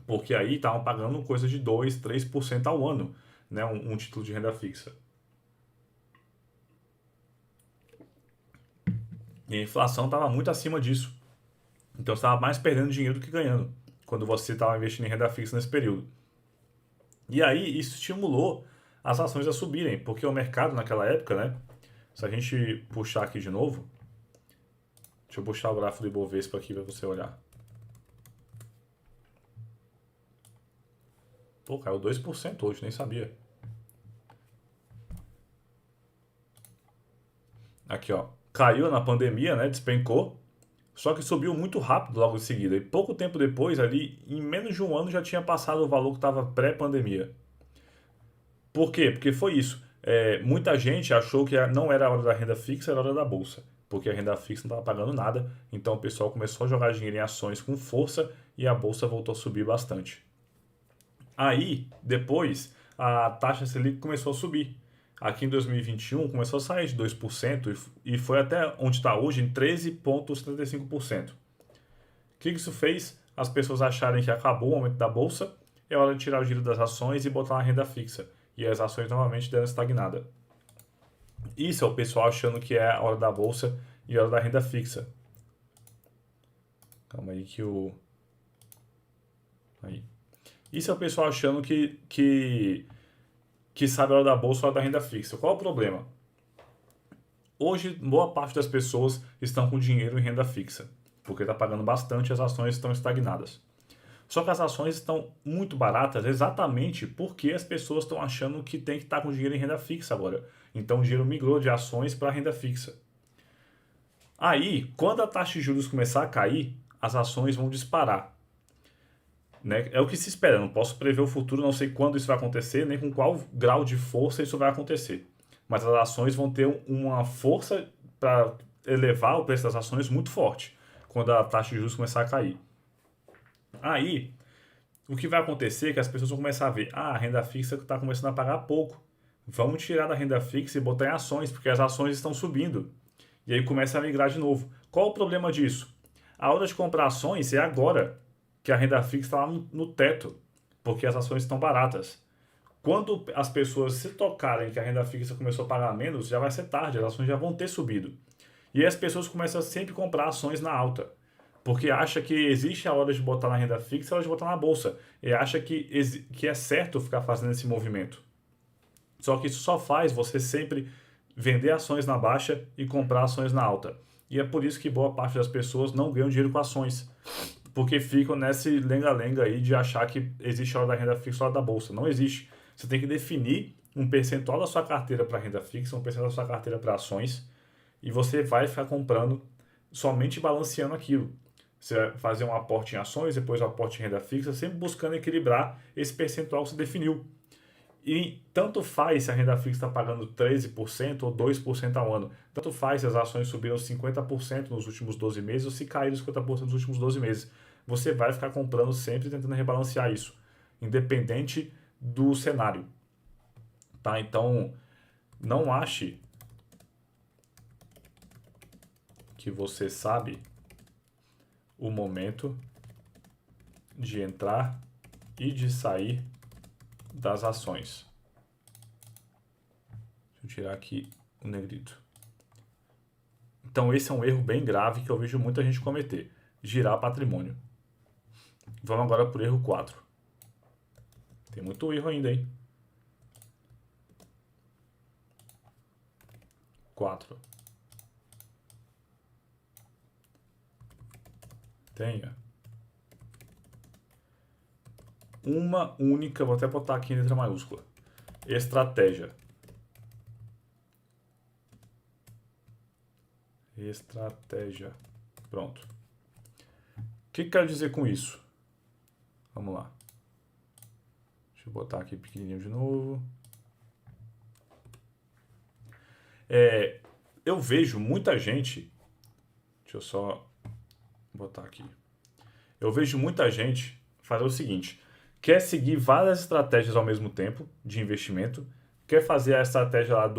Porque aí estavam pagando coisa de 2, 3% ao ano, né, um título de renda fixa. E a inflação estava muito acima disso. Então você estava mais perdendo dinheiro do que ganhando, quando você estava investindo em renda fixa nesse período. E aí isso estimulou as ações a subirem, porque o mercado naquela época, né? Se a gente puxar aqui de novo, deixa eu puxar o gráfico do Ibovespa aqui para você olhar. Pô, caiu 2% hoje, nem sabia. Aqui, ó. Caiu na pandemia, né? Despencou. Só que subiu muito rápido logo em seguida. E pouco tempo depois, ali, em menos de um ano, já tinha passado o valor que estava pré-pandemia. Por quê? Porque foi isso. Muita gente achou que não era a hora da renda fixa, era a hora da bolsa. Porque a renda fixa não estava pagando nada. Então o pessoal começou a jogar dinheiro em ações com força e a bolsa voltou a subir bastante. Aí, depois, a taxa Selic começou a subir. Aqui em 2021 começou a sair de 2% e foi até onde está hoje, em 13,75%. O que isso fez? As pessoas acharem que acabou o aumento da bolsa, é hora de tirar o giro das ações e botar na renda fixa. E as ações novamente deram estagnada. Isso é o pessoal achando que é a hora da bolsa e a hora da renda fixa. Calma aí que o... Aí. Isso é o pessoal achando que sabe a hora da bolsa e a hora da renda fixa. Qual é o problema? Hoje, boa parte das pessoas estão com dinheiro em renda fixa, porque está pagando bastante e as ações estão estagnadas. Só que as ações estão muito baratas exatamente porque as pessoas estão achando que tem que estar com dinheiro em renda fixa agora. Então o dinheiro migrou de ações para renda fixa. Aí, quando a taxa de juros começar a cair, as ações vão disparar. Né? É o que se espera, não posso prever o futuro, não sei quando isso vai acontecer, nem com qual grau de força isso vai acontecer. Mas as ações vão ter uma força para elevar o preço das ações muito forte quando a taxa de juros começar a cair. Aí, o que vai acontecer é que as pessoas vão começar a ver, a renda fixa está começando a pagar pouco. Vamos tirar da renda fixa e botar em ações, porque as ações estão subindo. E aí começa a migrar de novo. Qual o problema disso? A hora de comprar ações é agora, que a renda fixa está lá no teto, porque as ações estão baratas. Quando as pessoas se tocarem que a renda fixa começou a pagar menos, já vai ser tarde, as ações já vão ter subido. E aí as pessoas começam a sempre comprar ações na alta, porque acha que existe a hora de botar na renda fixa e a hora de botar na bolsa. E acha que é certo ficar fazendo esse movimento. Só que isso só faz você sempre vender ações na baixa e comprar ações na alta. E é por isso que boa parte das pessoas não ganham dinheiro com ações. Porque ficam nesse lenga-lenga aí de achar que existe a hora da renda fixa e a hora da bolsa. Não existe. Você tem que definir um percentual da sua carteira para renda fixa, um percentual da sua carteira para ações, e você vai ficar comprando somente balanceando aquilo. Você vai fazer um aporte em ações, depois um aporte em renda fixa, sempre buscando equilibrar esse percentual que você definiu. E tanto faz se a renda fixa está pagando 13% ou 2% ao ano. Tanto faz se as ações subiram 50% nos últimos 12 meses ou se caíram 50% nos últimos 12 meses. Você vai ficar comprando sempre tentando rebalancear isso, independente do cenário. Tá? Então, não ache que você sabe o momento de entrar e de sair das ações. Deixa eu tirar aqui o negrito. Então esse é um erro bem grave que eu vejo muita gente cometer. Girar patrimônio. Vamos agora para o erro 4. Tem muito erro ainda, hein? 4. Tenha uma única, vou até botar aqui em letra maiúscula, estratégia. Estratégia. Pronto. O que eu quero dizer com isso? Vamos lá. Deixa eu botar aqui pequenininho de novo. Eu vejo muita gente. Deixa eu só botar aqui. Eu vejo muita gente fazer o seguinte: quer seguir várias estratégias ao mesmo tempo de investimento, quer fazer a estratégia lá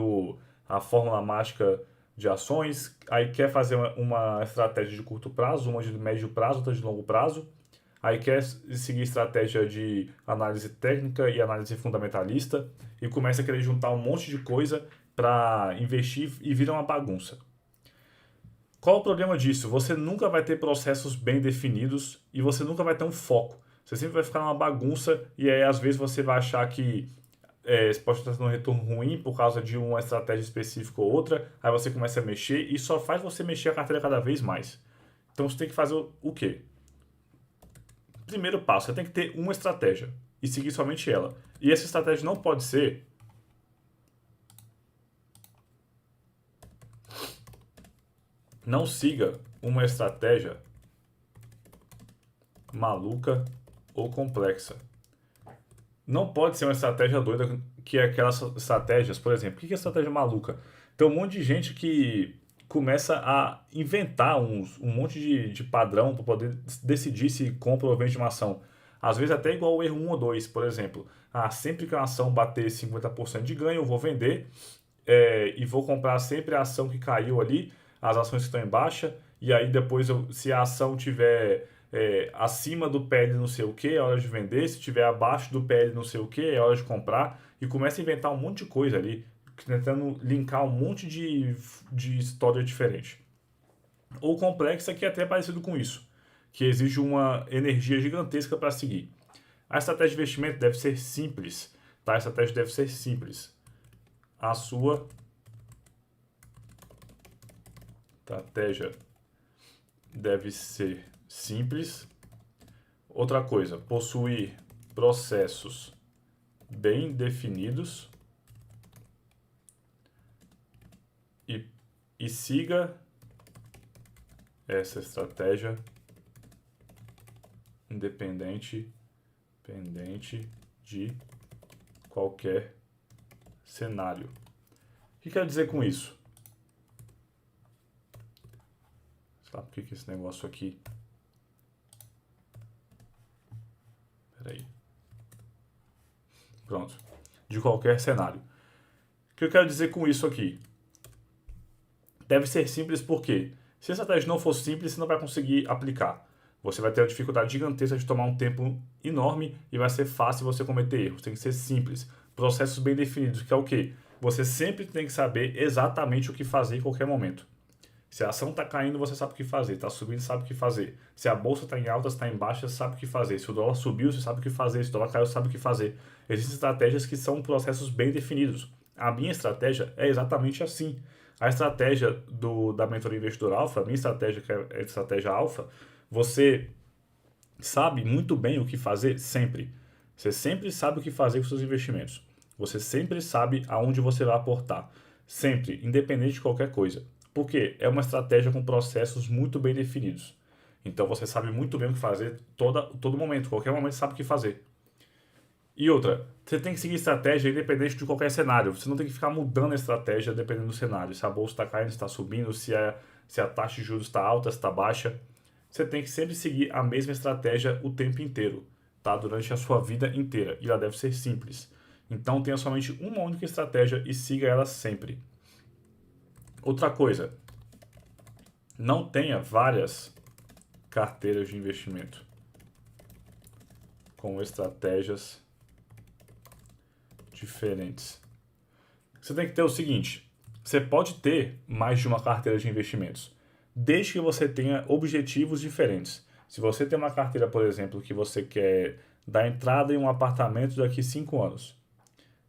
a fórmula mágica de ações, aí quer fazer uma estratégia de curto prazo, uma de médio prazo, outra de longo prazo, aí quer seguir estratégia de análise técnica e análise fundamentalista e começa a querer juntar um monte de coisa para investir e vira uma bagunça. Qual o problema disso? Você nunca vai ter processos bem definidos e você nunca vai ter um foco. Você sempre vai ficar numa bagunça e aí às vezes você vai achar que você pode estar tendo um retorno ruim por causa de uma estratégia específica ou outra, aí você começa a mexer e só faz você mexer a carteira cada vez mais. Então você tem que fazer o quê? Primeiro passo, você tem que ter uma estratégia e seguir somente ela. E essa estratégia não pode ser não siga uma estratégia maluca ou complexa. Não pode ser uma estratégia doida, que é aquelas estratégias, por exemplo, o que é estratégia maluca? Tem um monte de gente que começa a inventar um monte de padrão para poder decidir se compra ou vende uma ação. Às vezes até igual o erro 1 ou 2, por exemplo. Sempre que a ação bater 50% de ganho, eu vou vender e vou comprar sempre a ação que caiu ali, as ações que estão em baixa, e aí depois, se a ação tiver acima do PL não sei o que, é hora de vender, se tiver abaixo do PL não sei o que, é hora de comprar, e começa a inventar um monte de coisa ali, tentando linkar um monte de história diferente. Ou complexa, que é até parecido com isso, que exige uma energia gigantesca para seguir. A estratégia de investimento deve ser simples, tá? A estratégia deve ser simples. A sua estratégia deve ser simples. Outra coisa, possuir processos bem definidos e siga essa estratégia independente de qualquer cenário. O que quero dizer com isso? Sabe por que esse negócio aqui? Peraí. Pronto. De qualquer cenário. O que eu quero dizer com isso aqui? Deve ser simples porque se a estratégia não for simples, você não vai conseguir aplicar. Você vai ter uma dificuldade gigantesca de tomar um tempo enorme e vai ser fácil você cometer erros. Tem que ser simples. Processos bem definidos, que é o quê? Você sempre tem que saber exatamente o que fazer em qualquer momento. Se a ação está caindo, você sabe o que fazer. Está subindo, sabe o que fazer. Se a bolsa está em alta, está em baixa, você sabe o que fazer. Se o dólar subiu, você sabe o que fazer. Se o dólar caiu, você sabe o que fazer. Existem estratégias que são processos bem definidos. A minha estratégia é exatamente assim. A estratégia da mentoria investidor alfa, a minha estratégia, que é a estratégia alfa, você sabe muito bem o que fazer sempre. Você sempre sabe o que fazer com seus investimentos. Você sempre sabe aonde você vai aportar. Sempre, independente de qualquer coisa. Porque é uma estratégia com processos muito bem definidos. Então você sabe muito bem o que fazer todo momento, qualquer momento você sabe o que fazer. E outra, você tem que seguir estratégia independente de qualquer cenário. Você não tem que ficar mudando a estratégia dependendo do cenário. Se a bolsa está caindo, se está subindo, se a taxa de juros está alta, se está baixa. Você tem que sempre seguir a mesma estratégia o tempo inteiro, tá? Durante a sua vida inteira. E ela deve ser simples. Então tenha somente uma única estratégia e siga ela sempre. Outra coisa, não tenha várias carteiras de investimento com estratégias diferentes. Você tem que ter o seguinte: você pode ter mais de uma carteira de investimentos, desde que você tenha objetivos diferentes. Se você tem uma carteira, por exemplo, que você quer dar entrada em um apartamento daqui a 5 anos,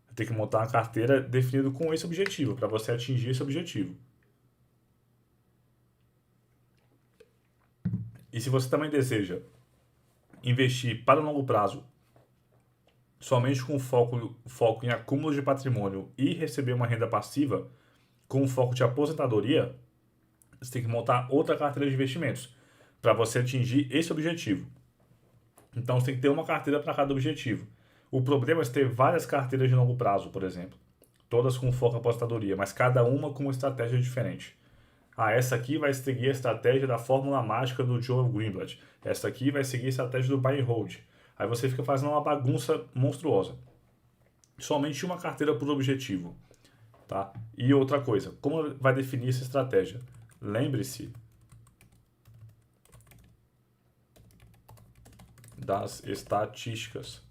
você tem que montar uma carteira definida com esse objetivo, para você atingir esse objetivo. E se você também deseja investir para o longo prazo, somente com foco em acúmulo de patrimônio e receber uma renda passiva, com foco de aposentadoria, Você tem que montar outra carteira de investimentos para você atingir esse objetivo. Então você tem que ter uma carteira para cada objetivo. O problema é você ter várias carteiras de longo prazo, por exemplo. Todas com foco em aposentadoria, mas cada uma com uma estratégia diferente. Ah, essa aqui vai seguir a estratégia da fórmula mágica do Joe Greenblatt. Essa aqui vai seguir a estratégia do buy and hold. Aí você fica fazendo uma bagunça monstruosa. Somente uma carteira por objetivo. Tá? E outra coisa, como vai definir essa estratégia? Lembre-se das estatísticas. O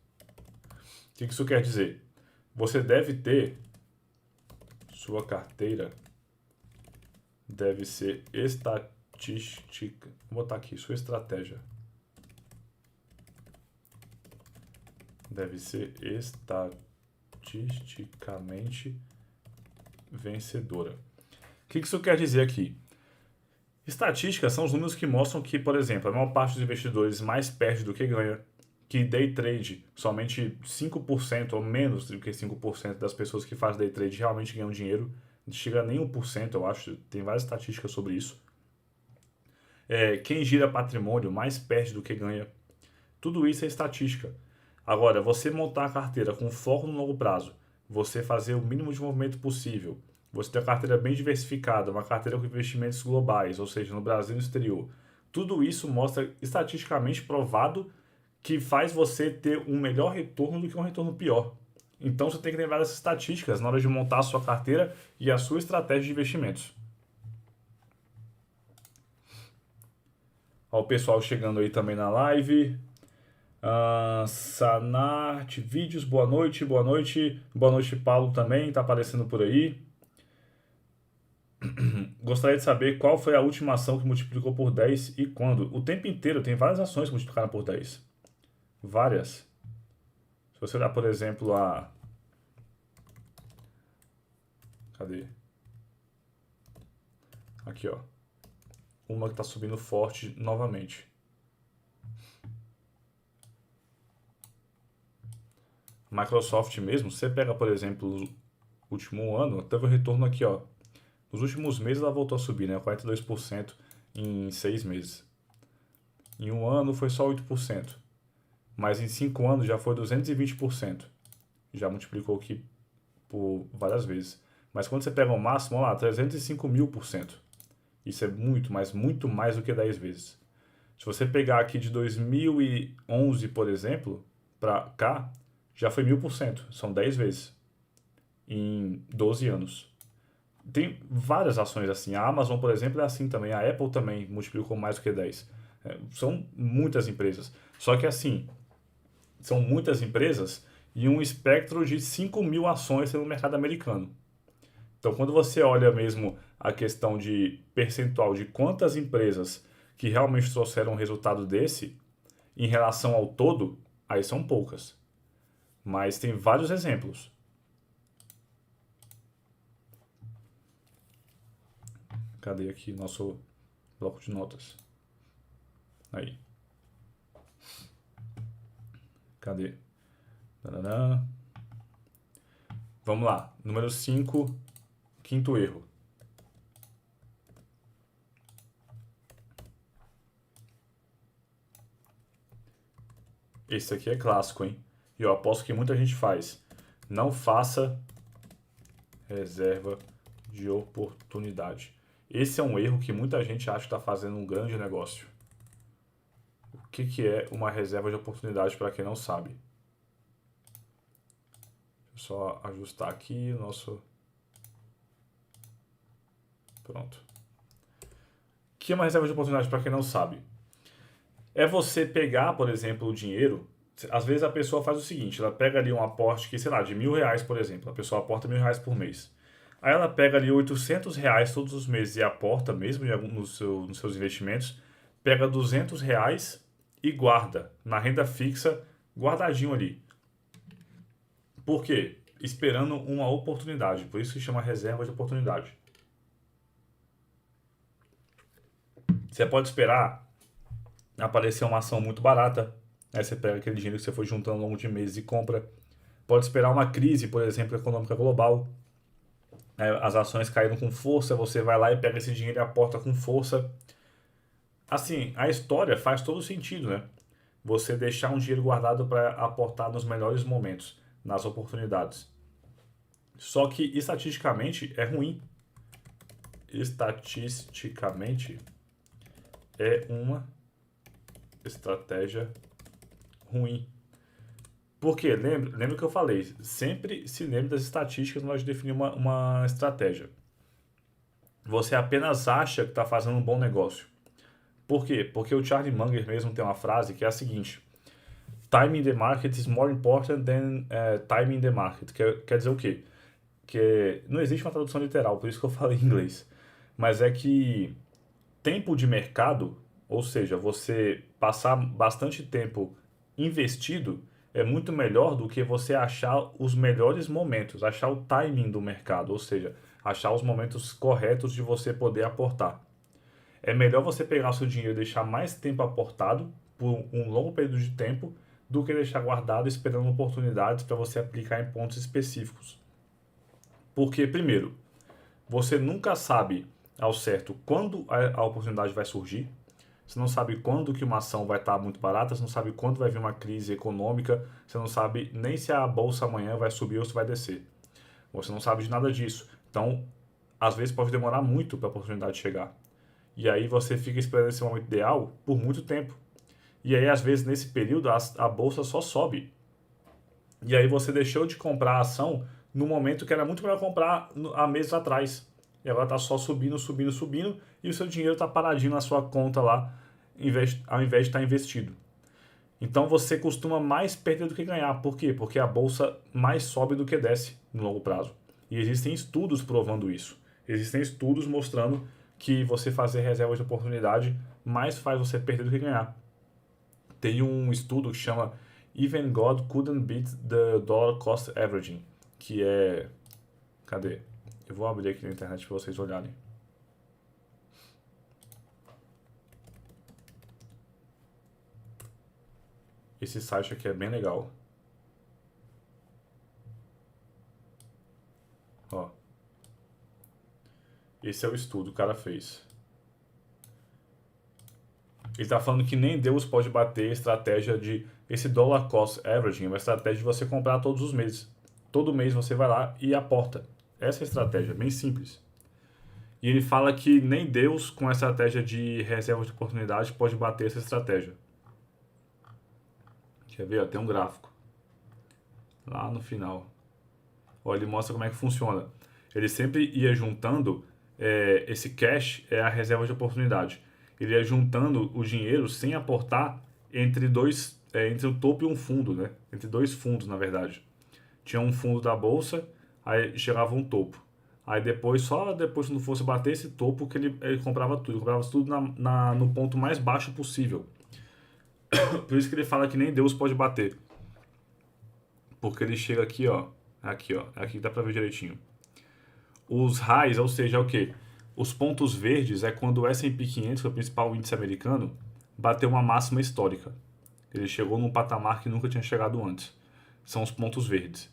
que isso quer dizer? Você deve ter, sua carteira deve ser estatística. Vou botar aqui, sua estratégia deve ser estatisticamente vencedora. O que isso quer dizer aqui? Estatísticas são os números que mostram que, por exemplo, a maior parte dos investidores mais perde do que ganha, que day trade, somente 5% ou menos do que 5% das pessoas que fazem day trade realmente ganham dinheiro, não chega a nem 1%, eu acho, tem várias estatísticas sobre isso. Quem gira patrimônio mais perde do que ganha. Tudo isso é estatística. Agora, você montar a carteira com foco no longo prazo, você fazer o mínimo de movimento possível, você ter uma carteira bem diversificada, uma carteira com investimentos globais, ou seja, no Brasil e no exterior. Tudo isso mostra estatisticamente provado que faz você ter um melhor retorno do que um retorno pior. Então você tem que lembrar dessas estatísticas na hora de montar a sua carteira e a sua estratégia de investimentos. Ó, o pessoal chegando aí também na live. Sanart Vídeos, boa noite, boa noite. Boa noite, Paulo também, tá aparecendo por aí. Gostaria de saber qual foi a última ação que multiplicou por 10 e quando. O tempo inteiro tem várias ações que multiplicaram por 10. Várias. Se você olhar, por exemplo, a... Cadê? Aqui, ó. Uma que está subindo forte novamente. Microsoft mesmo, você pega, por exemplo, o último ano, teve um retorno aqui, ó. Nos últimos meses ela voltou a subir, né? 42% em 6 meses. Em um ano foi só 8%. Mas em 5 anos já foi 220%. Já multiplicou aqui por várias vezes. Mas quando você pega o máximo, olha lá, 305.000%. Isso é muito, mas muito mais do que 10 vezes. Se você pegar aqui de 2011, por exemplo, para cá, já foi 1000%. São 10 vezes. Em 12 anos. Tem várias ações assim. A Amazon, por exemplo, é assim também. A Apple também multiplicou mais do que 10. São muitas empresas. Só que assim, são muitas empresas e um espectro de 5.000 ações no mercado americano. Então, quando você olha mesmo a questão de percentual de quantas empresas que realmente trouxeram um resultado desse, em relação ao todo, aí são poucas. Mas tem vários exemplos. Cadê aqui nosso bloco de notas? Aí. Cadê? Tadadã. Vamos lá. Número 5, quinto erro. Esse aqui é clássico, hein? E eu aposto que muita gente faz. Não faça reserva de oportunidade. Esse é um erro que muita gente acha que está fazendo um grande negócio. O que é uma reserva de oportunidade para quem não sabe? Deixa eu só ajustar aqui o nosso... Pronto. O que é uma reserva de oportunidade para quem não sabe? É você pegar, por exemplo, o dinheiro. Às vezes a pessoa faz o seguinte, ela pega ali um aporte que, sei lá, de R$ 1.000, por exemplo. A pessoa aporta R$ 1.000 por mês. Aí ela pega ali R$ 800 todos os meses e aporta mesmo nos seus investimentos. Pega R$ 200 e guarda na renda fixa, guardadinho ali. Por quê? Esperando uma oportunidade. Por isso que chama reserva de oportunidade. Você pode esperar aparecer uma ação muito barata. Aí você pega aquele dinheiro que você foi juntando ao longo de meses e compra. Pode esperar uma crise, por exemplo, econômica global. as ações caíram com força, você vai lá e pega esse dinheiro e aporta com força. Assim, a história faz todo sentido, né? Você deixar um dinheiro guardado para aportar nos melhores momentos, nas oportunidades. Só que estatisticamente é ruim. Estatisticamente é uma estratégia ruim. Por quê? Lembra que eu falei, sempre se lembre das estatísticas na hora de definir uma estratégia. Você apenas acha que está fazendo um bom negócio. Por quê? Porque o Charlie Munger mesmo tem uma frase que é a seguinte: Timing the market is more important than timing the market. Quer dizer o quê? Que não existe uma tradução literal, por isso que eu falei em inglês. Mas é que tempo de mercado, ou seja, você passar bastante tempo investido, é muito melhor do que você achar os melhores momentos, achar o timing do mercado, ou seja, achar os momentos corretos de você poder aportar. É melhor você pegar o seu dinheiro e deixar mais tempo aportado por um longo período de tempo do que deixar guardado esperando oportunidades para você aplicar em pontos específicos. Porque, primeiro, você nunca sabe ao certo quando a oportunidade vai surgir. Você não sabe quando que uma ação vai estar muito barata, você não sabe quando vai vir uma crise econômica, você não sabe nem se a bolsa amanhã vai subir ou se vai descer. Você não sabe de nada disso. Então, às vezes pode demorar muito para a oportunidade chegar. E aí você fica esperando esse momento ideal por muito tempo. E aí, às vezes, nesse período, a bolsa só sobe. E aí você deixou de comprar a ação no momento que era muito melhor comprar há meses atrás. E agora está só subindo, subindo, subindo, e o seu dinheiro está paradinho na sua conta lá, ao invés de estar investido. Então você costuma mais perder do que ganhar. Por quê? Porque a bolsa mais sobe do que desce no longo prazo. E existem estudos provando isso. Existem estudos mostrando que você fazer reservas de oportunidade mais faz você perder do que ganhar. Tem um estudo que chama Even God Couldn't Beat the Dollar Cost Averaging, que é... Cadê? Eu vou abrir aqui na internet para vocês olharem. Esse site aqui é bem legal. Ó. Esse é o estudo que o cara fez. Ele está falando que nem Deus pode bater a estratégia de... Esse dollar cost averaging é uma estratégia de você comprar todos os meses. Todo mês você vai lá e aporta. Essa é a estratégia, bem simples. E ele fala que nem Deus, com a estratégia de reserva de oportunidade, pode bater essa estratégia. Quer ver? Ó, tem um gráfico. Lá no final. Ó, ele mostra como é que funciona. Ele sempre ia juntando... esse cash é a reserva de oportunidade. Ele ia juntando o dinheiro sem aportar entre entre o topo e um fundo, né? Entre dois fundos, na verdade. Tinha um fundo da bolsa, aí chegava um topo. Aí depois, só depois quando fosse bater esse topo, que ele comprava tudo. Ele comprava tudo no ponto mais baixo possível. Por isso que ele fala que nem Deus pode bater. Porque ele chega aqui, ó. Aqui, ó. Aqui dá pra ver direitinho. Os highs, ou seja, é o quê? Os pontos verdes é quando o S&P 500, que é o principal índice americano, bateu uma máxima histórica. Ele chegou num patamar que nunca tinha chegado antes. São os pontos verdes.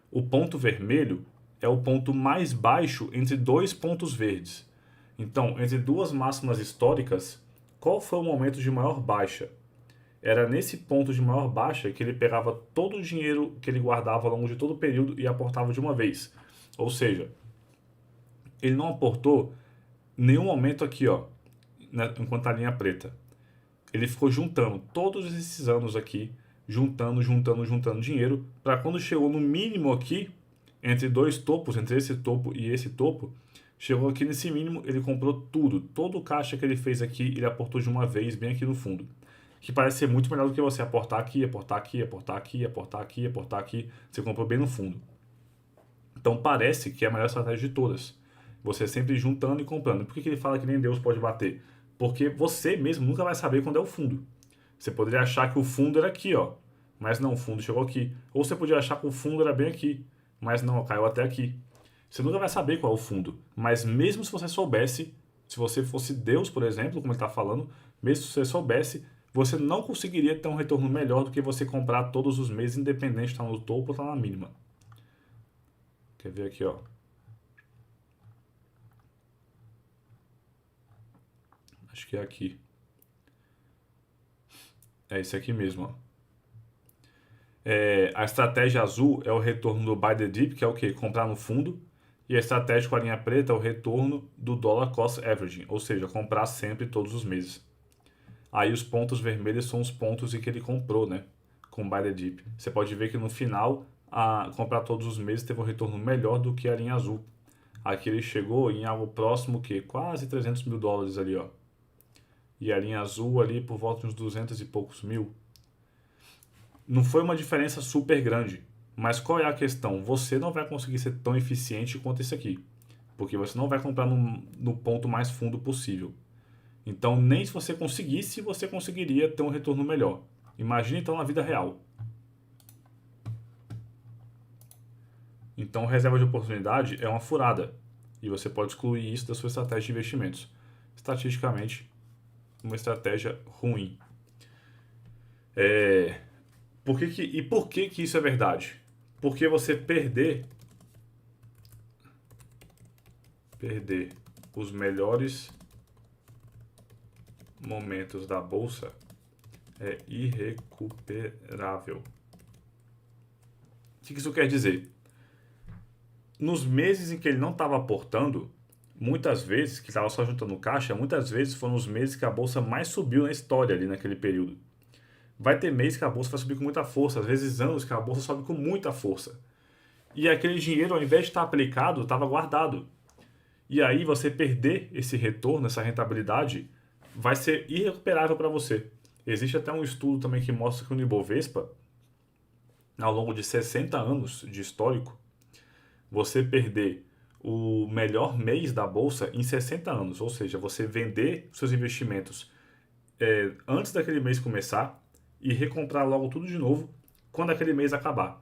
O ponto vermelho é o ponto mais baixo entre dois pontos verdes. Então, entre duas máximas históricas, qual foi o momento de maior baixa? Era nesse ponto de maior baixa que ele pegava todo o dinheiro que ele guardava ao longo de todo o período e aportava de uma vez. Ou seja, ele não aportou nenhum momento aqui, ó, enquanto a linha preta. Ele ficou juntando todos esses anos aqui, juntando dinheiro, para quando chegou no mínimo aqui, entre dois topos, entre esse topo e esse topo, chegou aqui nesse mínimo, ele comprou tudo, todo o caixa que ele fez aqui, ele aportou de uma vez, bem aqui no fundo. Que parece ser muito melhor do que você aportar aqui, aportar aqui, aportar aqui, aportar aqui, aportar aqui. Você comprou bem no fundo. Então parece que é a melhor estratégia de todas. Você sempre juntando e comprando. Por que ele fala que nem Deus pode bater? Porque você mesmo nunca vai saber quando é o fundo. Você poderia achar que o fundo era aqui, ó. Mas não, o fundo chegou aqui. Ou você podia achar que o fundo era bem aqui. Mas não, caiu até aqui. Você nunca vai saber qual é o fundo. Mas mesmo se você soubesse, se você fosse Deus, por exemplo, como ele está falando, mesmo se você soubesse, você não conseguiria ter um retorno melhor do que você comprar todos os meses, independente de estar no topo ou estar na mínima. Quer ver aqui, ó. Acho que é aqui. É esse aqui mesmo, ó. A estratégia azul é o retorno do buy the dip, que é o quê? Comprar no fundo. E a estratégia com a linha preta é o retorno do dollar cost averaging, ou seja, comprar sempre todos os meses. Aí os pontos vermelhos são os pontos em que ele comprou, né? Com buy the dip. Você pode ver que no final, a comprar todos os meses teve um retorno melhor do que a linha azul. Aqui ele chegou em algo próximo que quase 300 mil dólares ali, ó. E a linha azul ali por volta de uns 200 e poucos mil. Não foi uma diferença super grande. Mas qual é a questão? Você não vai conseguir ser tão eficiente quanto esse aqui. Porque você não vai comprar no ponto mais fundo possível. Então, nem se você conseguisse, você conseguiria ter um retorno melhor. Imagine então na vida real. Então, reserva de oportunidade é uma furada. E você pode excluir isso da sua estratégia de investimentos. Estatisticamente, uma estratégia ruim. Por que isso é verdade? Porque você perder os melhores momentos da bolsa é irrecuperável. O que isso quer dizer? Nos meses em que ele não estava aportando, muitas vezes, que estava só juntando caixa, muitas vezes foram os meses que a bolsa mais subiu na história ali naquele período. Vai ter mês que a bolsa vai subir com muita força, às vezes anos que a bolsa sobe com muita força. E aquele dinheiro, ao invés de estar aplicado, estava guardado. E aí você perder esse retorno, essa rentabilidade, vai ser irrecuperável para você. Existe até um estudo também que mostra que o Ibovespa, ao longo de 60 anos de histórico, você perder o melhor mês da bolsa em 60 anos, ou seja, você vender seus investimentos antes daquele mês começar e recomprar logo tudo de novo quando aquele mês acabar.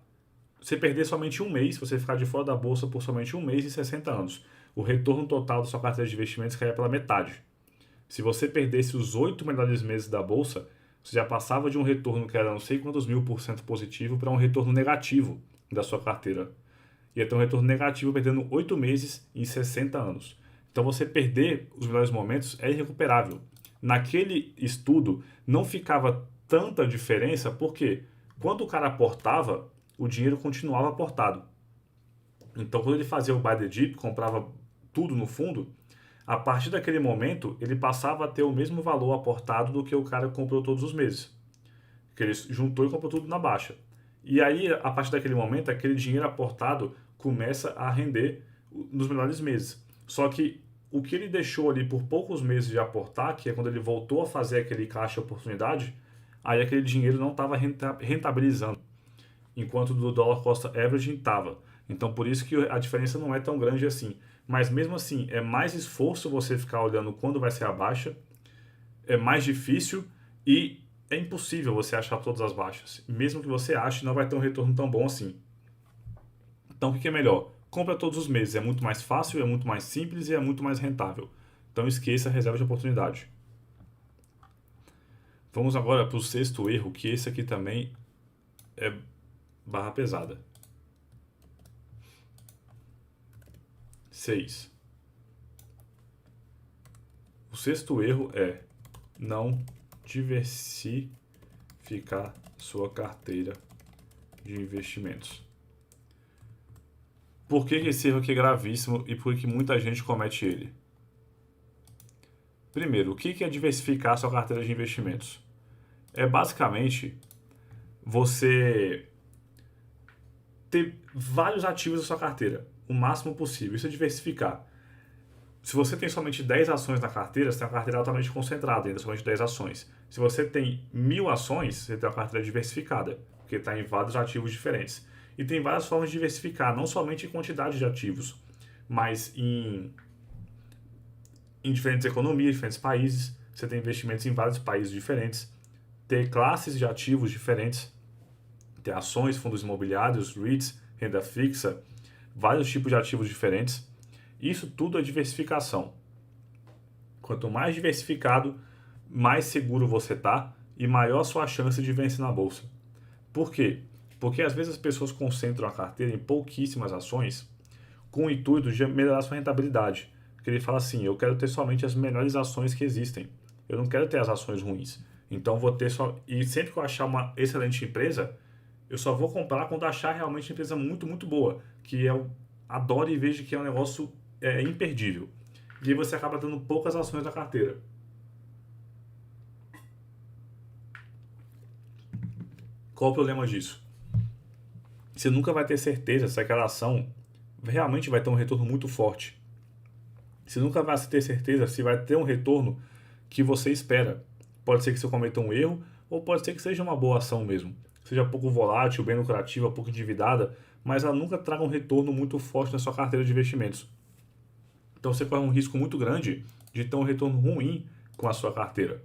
Você perder somente um mês, você ficar de fora da bolsa por somente um mês em 60 anos, o retorno total da sua carteira de investimentos cairia pela metade. Se você perdesse os 8 melhores meses da bolsa, você já passava de um retorno que era não sei quantos mil% positivo para um retorno negativo da sua carteira. Ia ter um retorno negativo perdendo 8 meses em 60 anos. Então você perder os melhores momentos é irrecuperável. Naquele estudo não ficava tanta diferença porque quando o cara aportava, o dinheiro continuava aportado. Então quando ele fazia o buy the dip, comprava tudo no fundo, a partir daquele momento ele passava a ter o mesmo valor aportado do que o cara comprou todos os meses. Que ele juntou e comprou tudo na baixa. E aí, a partir daquele momento, aquele dinheiro aportado começa a render nos melhores meses. Só que o que ele deixou ali por poucos meses de aportar, que é quando ele voltou a fazer aquele caixa oportunidade, aí aquele dinheiro não estava rentabilizando, enquanto do dollar cost averaging estava. Então, por isso que a diferença não é tão grande assim. Mas mesmo assim, é mais esforço você ficar olhando quando vai ser a baixa, é mais difícil e é impossível você achar todas as baixas. Mesmo que você ache, não vai ter um retorno tão bom assim. Então, o que é melhor? Compra todos os meses. É muito mais fácil, é muito mais simples e é muito mais rentável. Então, esqueça a reserva de oportunidade. Vamos agora para o sexto erro, que esse aqui também é barra pesada. 6. O sexto erro é não diversificar sua carteira de investimentos. Por que esse erro aqui é gravíssimo e por que muita gente comete ele? Primeiro, o que é diversificar sua carteira de investimentos? É basicamente você ter vários ativos na sua carteira, o máximo possível. Isso é diversificar. Se você tem somente 10 ações na carteira, você tem uma carteira altamente concentrada, ainda somente 10 ações. Se você tem 1000 ações, você tem uma carteira diversificada, porque está em vários ativos diferentes. E tem várias formas de diversificar, não somente em quantidade de ativos, mas em diferentes economias, diferentes países. Você tem investimentos em vários países diferentes, ter classes de ativos diferentes, ter ações, fundos imobiliários, REITs, renda fixa, vários tipos de ativos diferentes. Isso tudo é diversificação. Quanto mais diversificado, mais seguro você está e maior a sua chance de vencer na bolsa. Por quê? Porque às vezes as pessoas concentram a carteira em pouquíssimas ações com o intuito de melhorar sua rentabilidade. Porque ele fala assim, eu quero ter somente as melhores ações que existem. Eu não quero ter as ações ruins. Então vou ter só... E sempre que eu achar uma excelente empresa, eu só vou comprar quando achar realmente uma empresa muito, muito boa. Que eu adoro e vejo que é um negócio imperdível. E aí você acaba tendo poucas ações na carteira. Qual o problema disso? Você nunca vai ter certeza se aquela ação realmente vai ter um retorno muito forte. Você nunca vai ter certeza se vai ter um retorno que você espera. Pode ser que você cometa um erro, ou pode ser que seja uma boa ação mesmo. Seja pouco volátil, bem lucrativa, pouco endividada, mas ela nunca traga um retorno muito forte na sua carteira de investimentos. Então você corre um risco muito grande de ter um retorno ruim com a sua carteira.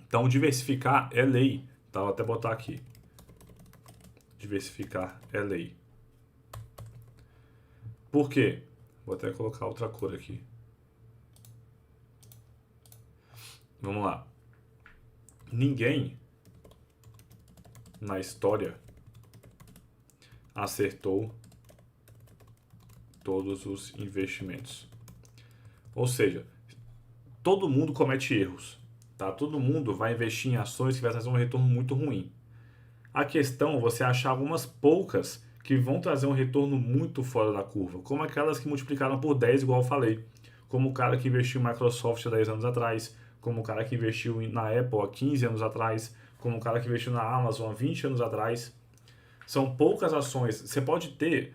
Então diversificar é lei. Tá? Vou até botar aqui. Diversificar é lei. Por quê? Vou até colocar outra cor aqui. Vamos lá. Ninguém na história acertou todos os investimentos. Ou seja, todo mundo comete erros. Tá? Todo mundo vai investir em ações que vai trazer um retorno muito ruim. A questão é você achar algumas poucas que vão trazer um retorno muito fora da curva, como aquelas que multiplicaram por 10, igual eu falei, como o cara que investiu em Microsoft há 10 anos atrás, como o cara que investiu na Apple há 15 anos atrás, como o cara que investiu na Amazon há 20 anos atrás. São poucas ações. Você pode ter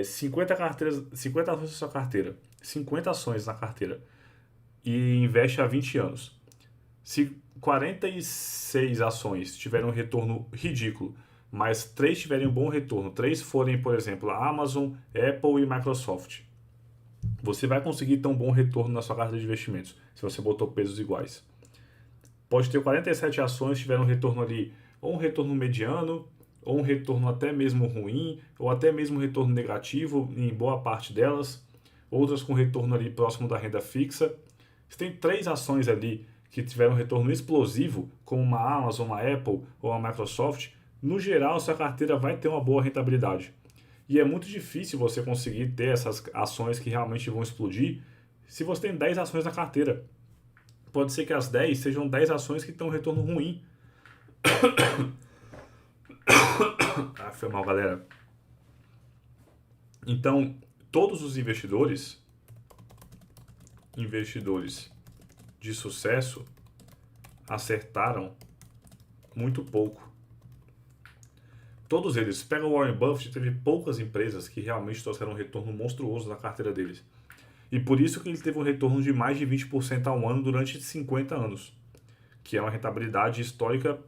50 ações na sua carteira, 50 ações na carteira, e investe há 20 anos. Se 46 ações tiverem um retorno ridículo, mas 3 tiverem um bom retorno, 3 forem, por exemplo, a Amazon, Apple e Microsoft, você vai conseguir ter um bom retorno na sua carteira de investimentos, se você botou pesos iguais. Pode ter 47 ações que tiveram um retorno ali, ou um retorno mediano, ou um retorno até mesmo ruim, ou até mesmo um retorno negativo em boa parte delas, outras com retorno ali próximo da renda fixa. Você tem 3 ações ali que tiveram um retorno explosivo, como uma Amazon, uma Apple ou uma Microsoft, no geral, sua carteira vai ter uma boa rentabilidade. E é muito difícil você conseguir ter essas ações que realmente vão explodir se você tem 10 ações na carteira. Pode ser que as 10 sejam 10 ações que têm um retorno ruim. Foi mal, galera. Então, todos os investidores de sucesso acertaram muito pouco. Todos eles, pega o Warren Buffett, teve poucas empresas que realmente trouxeram um retorno monstruoso na carteira deles. E por isso que ele teve um retorno de mais de 20% ao ano durante 50 anos, que é uma rentabilidade histórica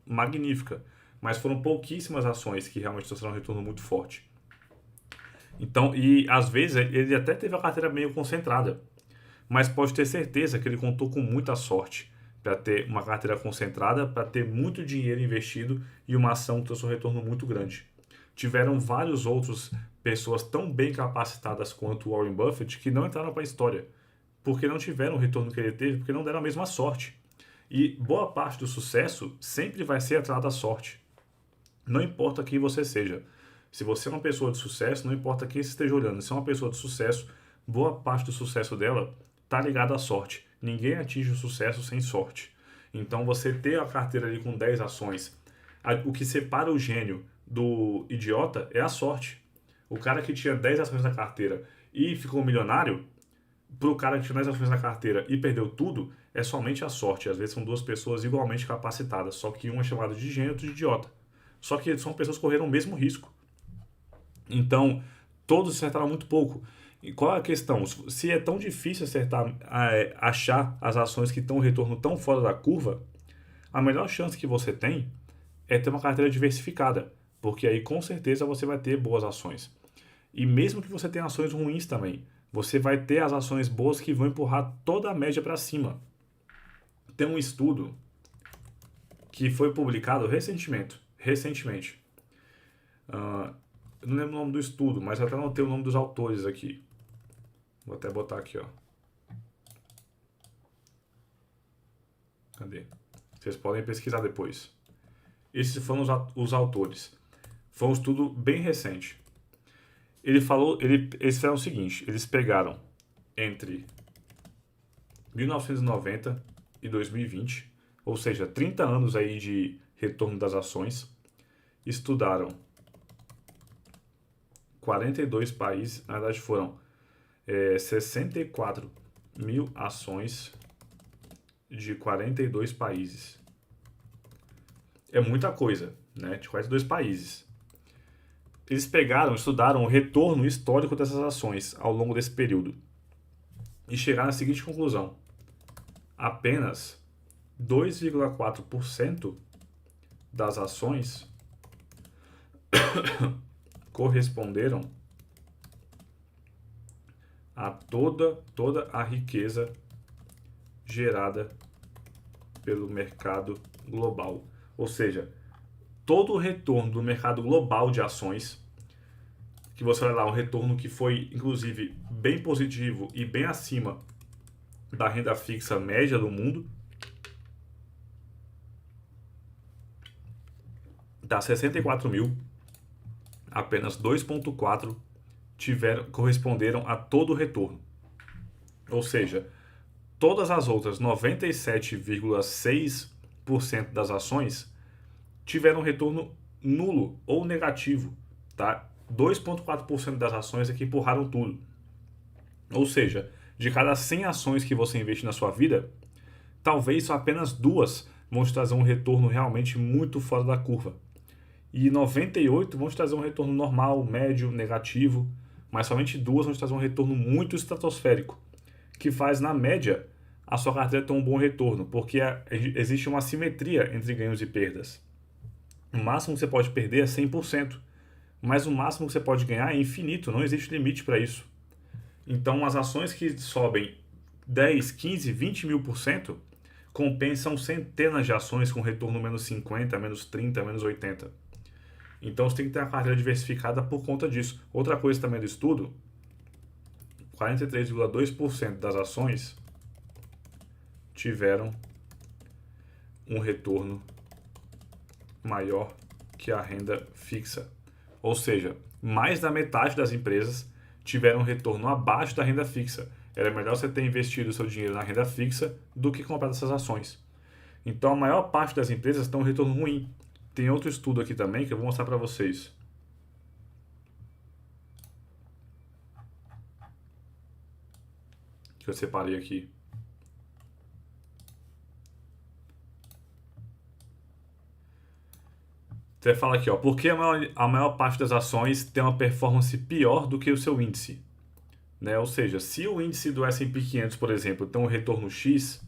magnífica. Mas foram pouquíssimas ações que realmente trouxeram um retorno muito forte. Então, e às vezes ele até teve a carteira meio concentrada, mas pode ter certeza que ele contou com muita sorte para ter uma carteira concentrada, para ter muito dinheiro investido e uma ação que trouxe um retorno muito grande. Tiveram vários outros pessoas tão bem capacitadas quanto o Warren Buffett que não entraram para a história, porque não tiveram o retorno que ele teve, porque não deram a mesma sorte. E boa parte do sucesso sempre vai ser atrelada à sorte. Não importa quem você seja. Se você é uma pessoa de sucesso, não importa quem você esteja olhando. Se é uma pessoa de sucesso, boa parte do sucesso dela está ligada à sorte. Ninguém atinge o sucesso sem sorte. Então você ter a carteira ali com 10 ações, o que separa o gênio do idiota é a sorte. O cara que tinha 10 ações na carteira e ficou milionário, pro cara que tinha 10 ações na carteira e perdeu tudo, é somente a sorte. Às vezes são duas pessoas igualmente capacitadas, só que um é chamado de gênio e outro de idiota. Só que são pessoas que correram o mesmo risco. Então, todos acertaram muito pouco. E qual é a questão? Se é tão difícil acertar, achar as ações que estão um retorno tão fora da curva, a melhor chance que você tem é ter uma carteira diversificada, porque aí com certeza você vai ter boas ações. E mesmo que você tenha ações ruins também, você vai ter as ações boas que vão empurrar toda a média para cima. Tem um estudo que foi publicado recentemente. Eu não lembro o nome do estudo, mas até não tenho o nome dos autores aqui. Vou até botar aqui, ó. Cadê? Vocês podem pesquisar depois. Esses foram os autores. Foi um estudo bem recente. Eles fizeram o seguinte, eles pegaram entre 1990 e 2020, ou seja, 30 anos aí de retorno das ações. Estudaram 42 países, na verdade foram 64 mil ações de 42 países. É muita coisa, né? De 42 países. Eles estudaram o retorno histórico dessas ações ao longo desse período e chegaram à seguinte conclusão: apenas 2,4% das ações corresponderam a toda a riqueza gerada pelo mercado global. Ou seja, todo o retorno do mercado global de ações, que você vai lá, um retorno que foi, inclusive, bem positivo e bem acima da renda fixa média do mundo, dá 64 mil, apenas 2,4 corresponderam a todo o retorno. Ou seja, todas as outras 97,6% das ações tiveram retorno nulo ou negativo, tá? 2,4% das ações é que empurraram tudo. Ou seja, de cada 100 ações que você investe na sua vida, talvez só apenas 2 vão te trazer um retorno realmente muito fora da curva. E 98 vão te trazer um retorno normal, médio, negativo, mas somente 2 vão te trazer um retorno muito estratosférico, que faz, na média, a sua carteira ter um bom retorno, porque existe uma assimetria entre ganhos e perdas. O máximo que você pode perder é 100%, mas o máximo que você pode ganhar é infinito, não existe limite para isso. Então, as ações que sobem 10, 15, 20 mil por cento compensam centenas de ações com retorno menos 50, menos 30, menos 80. Então, você tem que ter a carteira diversificada por conta disso. Outra coisa também do estudo, 43,2% das ações tiveram um retorno maior que a renda fixa. Ou seja, mais da metade das empresas tiveram um retorno abaixo da renda fixa. Era melhor você ter investido o seu dinheiro na renda fixa do que comprar essas ações. Então, a maior parte das empresas tem um retorno ruim. Tem outro estudo aqui também que eu vou mostrar para vocês. Que eu separei aqui. Você fala aqui, ó, por que a maior parte das ações tem uma performance pior do que o seu índice? Né? Ou seja, se o índice do S&P 500, por exemplo, tem um retorno X,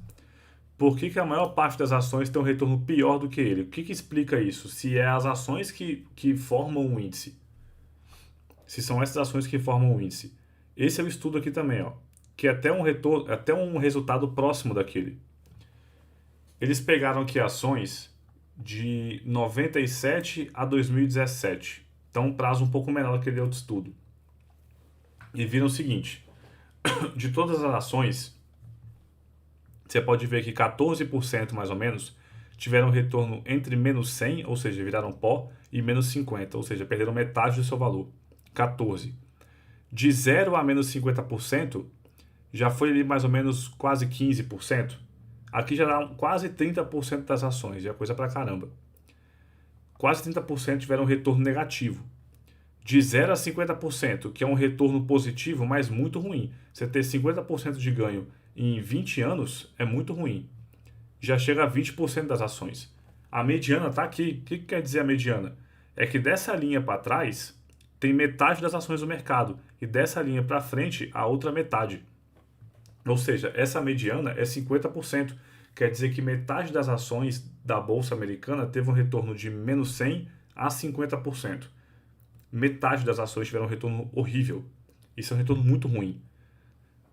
por que a maior parte das ações tem um retorno pior do que ele? O que explica isso? Se é as ações que formam o índice. Se são essas ações que formam o índice. Esse é o estudo aqui também, ó, que é até um resultado próximo daquele. Eles pegaram aqui ações de 97 a 2017. Então, um prazo um pouco menor que aquele outro estudo. E viram o seguinte: de todas as ações, você pode ver que 14% mais ou menos tiveram retorno entre menos 100, ou seja, viraram pó, e menos 50, ou seja, perderam metade do seu valor. 14. De 0 a menos 50%, já foi ali mais ou menos quase 15%. Aqui já dá quase 30% das ações, já é coisa pra caramba. Quase 30% tiveram retorno negativo. De 0 a 50%, que é um retorno positivo, mas muito ruim. Você ter 50% de ganho em 20 anos é muito ruim. Já chega a 20% das ações. A mediana está aqui. O que quer dizer a mediana? É que dessa linha para trás tem metade das ações do mercado e dessa linha para frente a outra metade. Ou seja, essa mediana é 50%. Quer dizer que metade das ações da Bolsa Americana teve um retorno de menos 100 a 50%. Metade das ações tiveram um retorno horrível. Isso é um retorno muito ruim.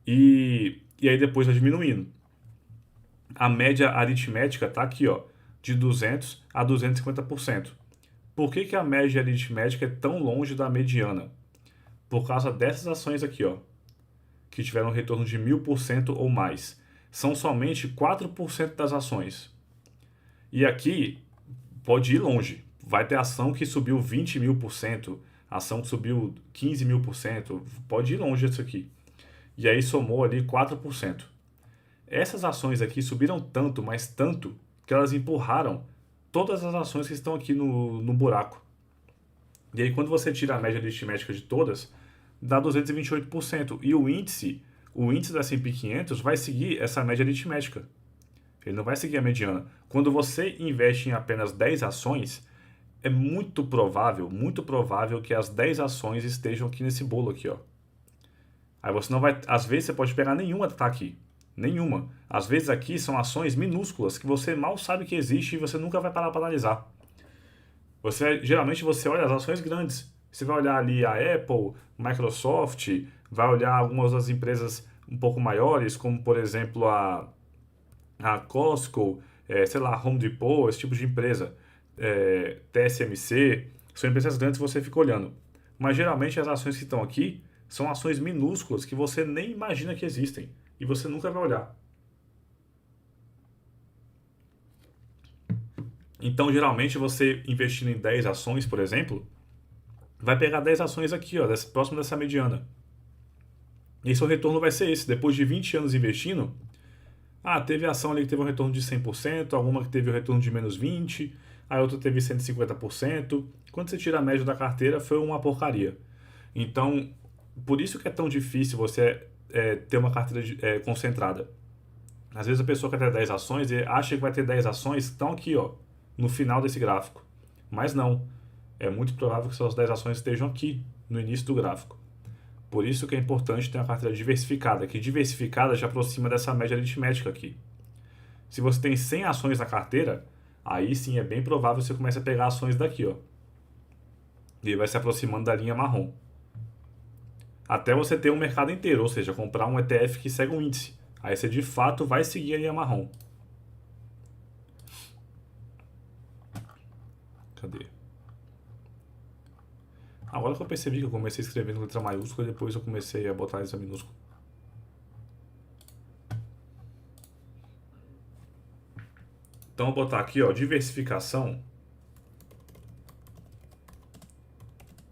E aí depois vai diminuindo. A média aritmética está aqui, ó, de 200 a 250%. Por que a média aritmética é tão longe da mediana? Por causa dessas ações aqui, ó, que tiveram um retorno de 1000% ou mais. São somente 4% das ações. E aqui pode ir longe. Vai ter ação que subiu 20.000%, ação que subiu 15.000%, pode ir longe isso aqui. E aí somou ali 4%. Essas ações aqui subiram tanto, mas tanto, que elas empurraram todas as ações que estão aqui no buraco. E aí quando você tira a média aritmética de todas, dá 228%. E o índice do S&P 500 vai seguir essa média aritmética. Ele não vai seguir a mediana. Quando você investe em apenas 10 ações, é muito provável que as 10 ações estejam aqui nesse bolo aqui, ó. Aí você não vai, às vezes você pode pegar nenhuma que tá aqui. Nenhuma. Às vezes aqui são ações minúsculas que você mal sabe que existe e você nunca vai parar para analisar. Geralmente você olha as ações grandes. Você vai olhar ali a Apple, Microsoft, vai olhar algumas das empresas um pouco maiores, como por exemplo a Costco, sei lá, Home Depot, esse tipo de empresa, TSMC, são empresas grandes que você fica olhando. Mas geralmente as ações que estão aqui são ações minúsculas que você nem imagina que existem e você nunca vai olhar. Então, geralmente, você investindo em 10 ações, por exemplo, vai pegar 10 ações aqui, ó, próximo dessa mediana. E seu retorno vai ser esse. Depois de 20 anos investindo, teve ação ali que teve um retorno de 100%, alguma que teve um retorno de menos 20%, a outra teve 150%. Quando você tira a média da carteira, foi uma porcaria. Então, por isso que é tão difícil você ter uma carteira concentrada. Às vezes a pessoa quer ter 10 ações e acha que vai ter 10 ações que estão aqui, ó, no final desse gráfico. Mas não. É muito provável que suas 10 ações estejam aqui, no início do gráfico. Por isso que é importante ter uma carteira diversificada, que diversificada já aproxima dessa média aritmética aqui. Se você tem 100 ações na carteira, aí sim é bem provável que você comece a pegar ações daqui, ó. E vai se aproximando da linha marrom. Até você ter um mercado inteiro, ou seja, comprar um ETF que segue um índice. Aí você de fato vai seguir a linha marrom. Cadê? Agora que eu percebi que eu comecei a escrever em letra maiúscula, depois eu comecei a botar em letra minúscula. Então eu vou botar aqui, ó, diversificação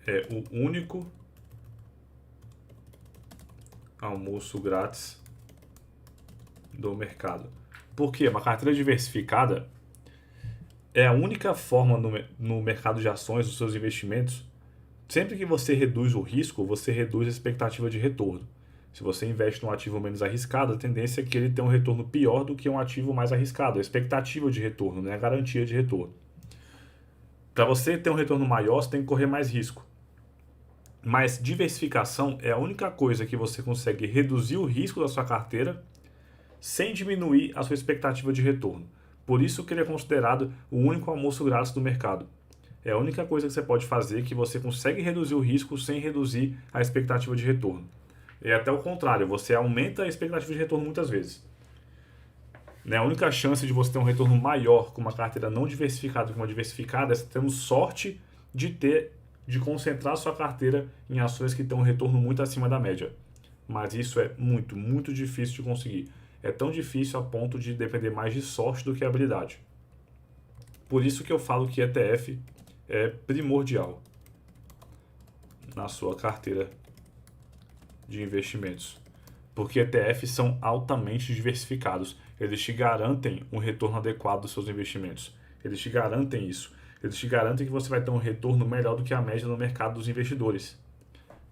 é o único almoço grátis do mercado. Por quê? Uma carteira diversificada é a única forma no mercado de ações dos seus investimentos. Sempre que você reduz o risco, você reduz a expectativa de retorno. Se você investe num ativo menos arriscado, a tendência é que ele tenha um retorno pior do que um ativo mais arriscado. A expectativa de retorno, não é a garantia de retorno. Para você ter um retorno maior, você tem que correr mais risco. Mas diversificação é a única coisa que você consegue reduzir o risco da sua carteira sem diminuir a sua expectativa de retorno. Por isso que ele é considerado o único almoço grátis do mercado. É a única coisa que você pode fazer que você consegue reduzir o risco sem reduzir a expectativa de retorno. É até o contrário, você aumenta a expectativa de retorno muitas vezes. A única chance de você ter um retorno maior com uma carteira não diversificada que uma diversificada é você tendo sorte de concentrar sua carteira em ações que têm um retorno muito acima da média. Mas isso é muito, muito difícil de conseguir. É tão difícil a ponto de depender mais de sorte do que habilidade. Por isso que eu falo que ETF é primordial na sua carteira de investimentos. Porque ETFs são altamente diversificados. Eles te garantem um retorno adequado dos seus investimentos. Eles te garantem isso. Eles te garantem que você vai ter um retorno melhor do que a média no mercado dos investidores.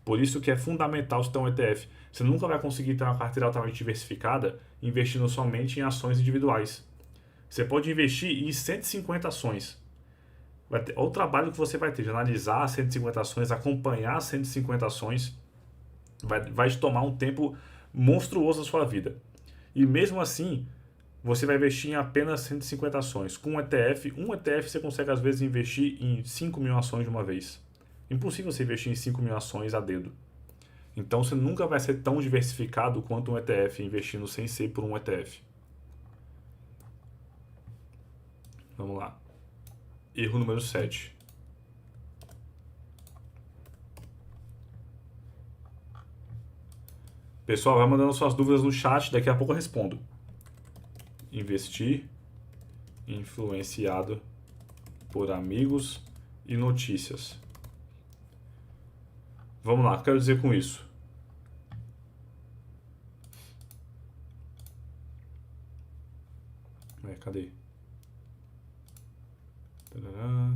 Por isso que é fundamental você ter um ETF. Você nunca vai conseguir ter uma carteira altamente diversificada investindo somente em ações individuais. Você pode investir em 150 ações. Olha o trabalho que você vai ter de analisar 150 ações, acompanhar 150 ações. Vai te tomar um tempo monstruoso da sua vida. E mesmo assim, você vai investir em apenas 150 ações. Com um ETF você consegue às vezes investir em 5 mil ações de uma vez. Impossível você investir em 5 mil ações a dedo. Então você nunca vai ser tão diversificado quanto um ETF investindo sem ser por um ETF. Vamos lá. Erro número 7. Pessoal, vai mandando suas dúvidas no chat, daqui a pouco eu respondo. Investir influenciado por amigos e notícias. Vamos lá, o que eu quero dizer com isso? Cadê? Tarará.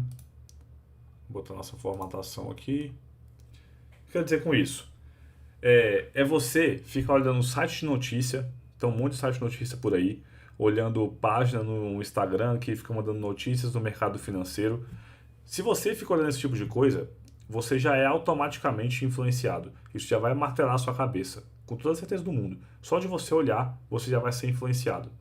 Vou botar nossa formatação aqui. O que quer dizer com isso? É você ficar olhando site de notícia, tem um monte de site de notícia por aí, olhando página no Instagram que fica mandando notícias do mercado financeiro. Se você fica olhando esse tipo de coisa, você já é automaticamente influenciado. Isso já vai martelar a sua cabeça, com toda a certeza do mundo. Só de você olhar, você já vai ser influenciado.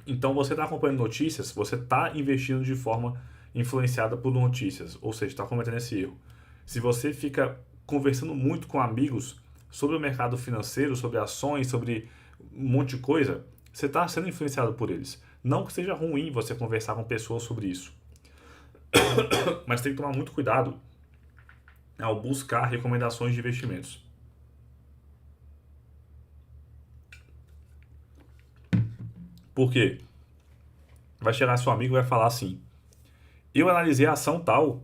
Então você está acompanhando notícias, você está investindo de forma influenciada por notícias, ou seja, está cometendo esse erro. Se você fica conversando muito com amigos sobre o mercado financeiro, sobre ações, sobre um monte de coisa, você está sendo influenciado por eles. Não que seja ruim você conversar com pessoas sobre isso, mas tem que tomar muito cuidado ao buscar recomendações de investimentos. Por quê? Vai chegar seu amigo e vai falar assim: eu analisei a ação tal,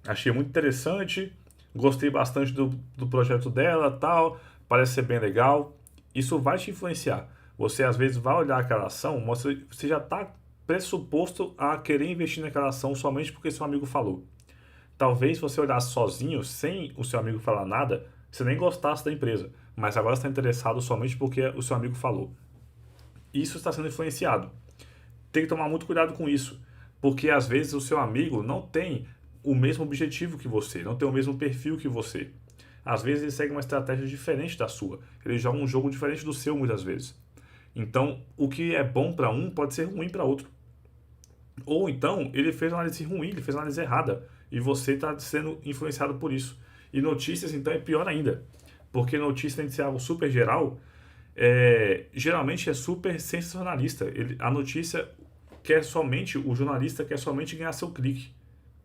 achei muito interessante, gostei bastante do projeto dela, tal, parece ser bem legal. Isso vai te influenciar. Você às vezes vai olhar aquela ação, você já está pressuposto a querer investir naquela ação somente porque seu amigo falou. Talvez você olhasse sozinho, sem o seu amigo falar nada, você nem gostasse da empresa, mas agora está interessado somente porque o seu amigo falou. Isso está sendo influenciado. Tem que tomar muito cuidado com isso, porque às vezes o seu amigo não tem o mesmo objetivo que você, não tem o mesmo perfil que você. Às vezes ele segue uma estratégia diferente da sua, ele joga um jogo diferente do seu muitas vezes. Então, o que é bom para um pode ser ruim para outro. Ou então, ele fez uma análise ruim, ele fez uma análise errada, e você está sendo influenciado por isso. E notícias, então, é pior ainda, porque notícia tem que ser algo super geral, geralmente é super sensacionalista. A notícia quer somente, o jornalista quer somente ganhar seu clique.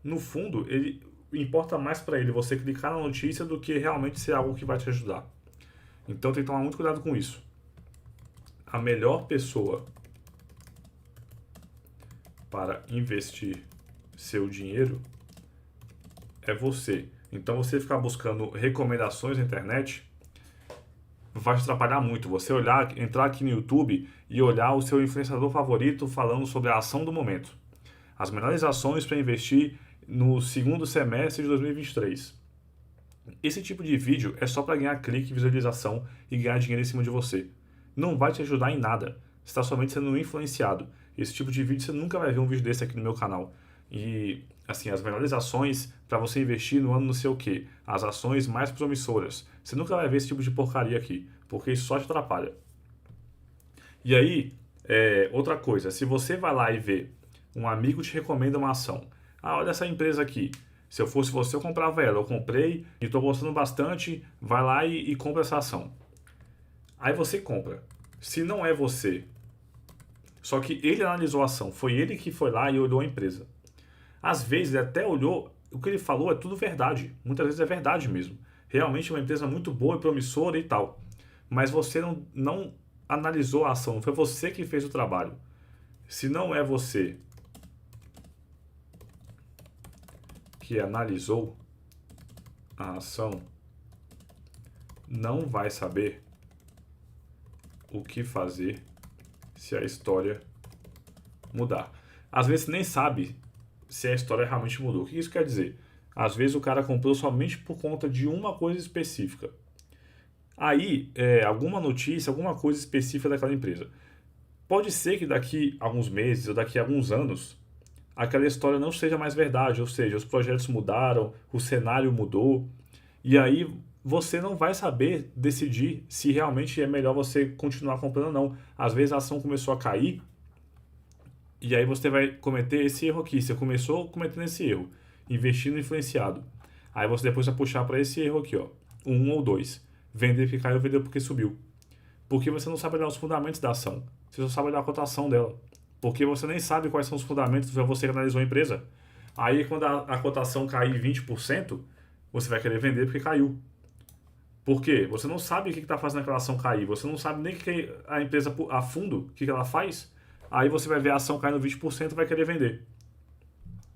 No fundo, ele importa mais para ele você clicar na notícia do que realmente ser algo que vai te ajudar. Então tem que tomar muito cuidado com isso. A melhor pessoa para investir seu dinheiro é você. Então você ficar buscando recomendações na internet vai te atrapalhar muito. Você entrar aqui no YouTube e olhar o seu influenciador favorito falando sobre a ação do momento. As melhores ações para investir no segundo semestre de 2023. Esse tipo de vídeo é só para ganhar clique, visualização e ganhar dinheiro em cima de você. Não vai te ajudar em nada. Você está somente sendo influenciado. Esse tipo de vídeo você nunca vai ver um vídeo desse aqui no meu canal. E, assim, as melhores ações para você investir no ano não sei o que. As ações mais promissoras. Você nunca vai ver esse tipo de porcaria aqui, porque isso só te atrapalha. E aí, outra coisa, se você vai lá e vê um amigo te recomenda uma ação. Ah, olha essa empresa aqui. Se eu fosse você, eu comprava ela. Eu comprei e estou gostando bastante. Vai lá e compra essa ação. Aí você compra. Se não é você, só que ele analisou a ação, foi ele que foi lá e olhou a empresa. Às vezes ele até olhou, o que ele falou é tudo verdade. Muitas vezes é verdade mesmo. Realmente é uma empresa muito boa e promissora e tal. Mas você não analisou a ação, não foi você que fez o trabalho. Se não é você que analisou a ação, não vai saber o que fazer se a história mudar. Às vezes nem sabe se a história realmente mudou. O que isso quer dizer? Às vezes o cara comprou somente por conta de uma coisa específica. Aí, alguma notícia, alguma coisa específica daquela empresa. Pode ser que daqui a alguns meses ou daqui a alguns anos aquela história não seja mais verdade, ou seja, os projetos mudaram, o cenário mudou, e aí você não vai saber decidir se realmente é melhor você continuar comprando ou não. Às vezes a ação começou a cair, e aí você vai cometer esse erro aqui. Você começou cometendo esse erro, investindo influenciado. Aí você depois vai puxar para esse erro aqui, ó, 1 ou 2. Vender porque caiu, vendeu porque subiu. Porque você não sabe olhar os fundamentos da ação. Você só sabe olhar a cotação dela. Porque você nem sabe quais são os fundamentos para você que analisou a empresa. Aí quando a cotação cair 20%, você vai querer vender porque caiu. Por quê? Você não sabe o que está fazendo aquela ação cair. Você não sabe nem o que a empresa a fundo, o que ela faz. Aí você vai ver a ação caindo 20% e vai querer vender.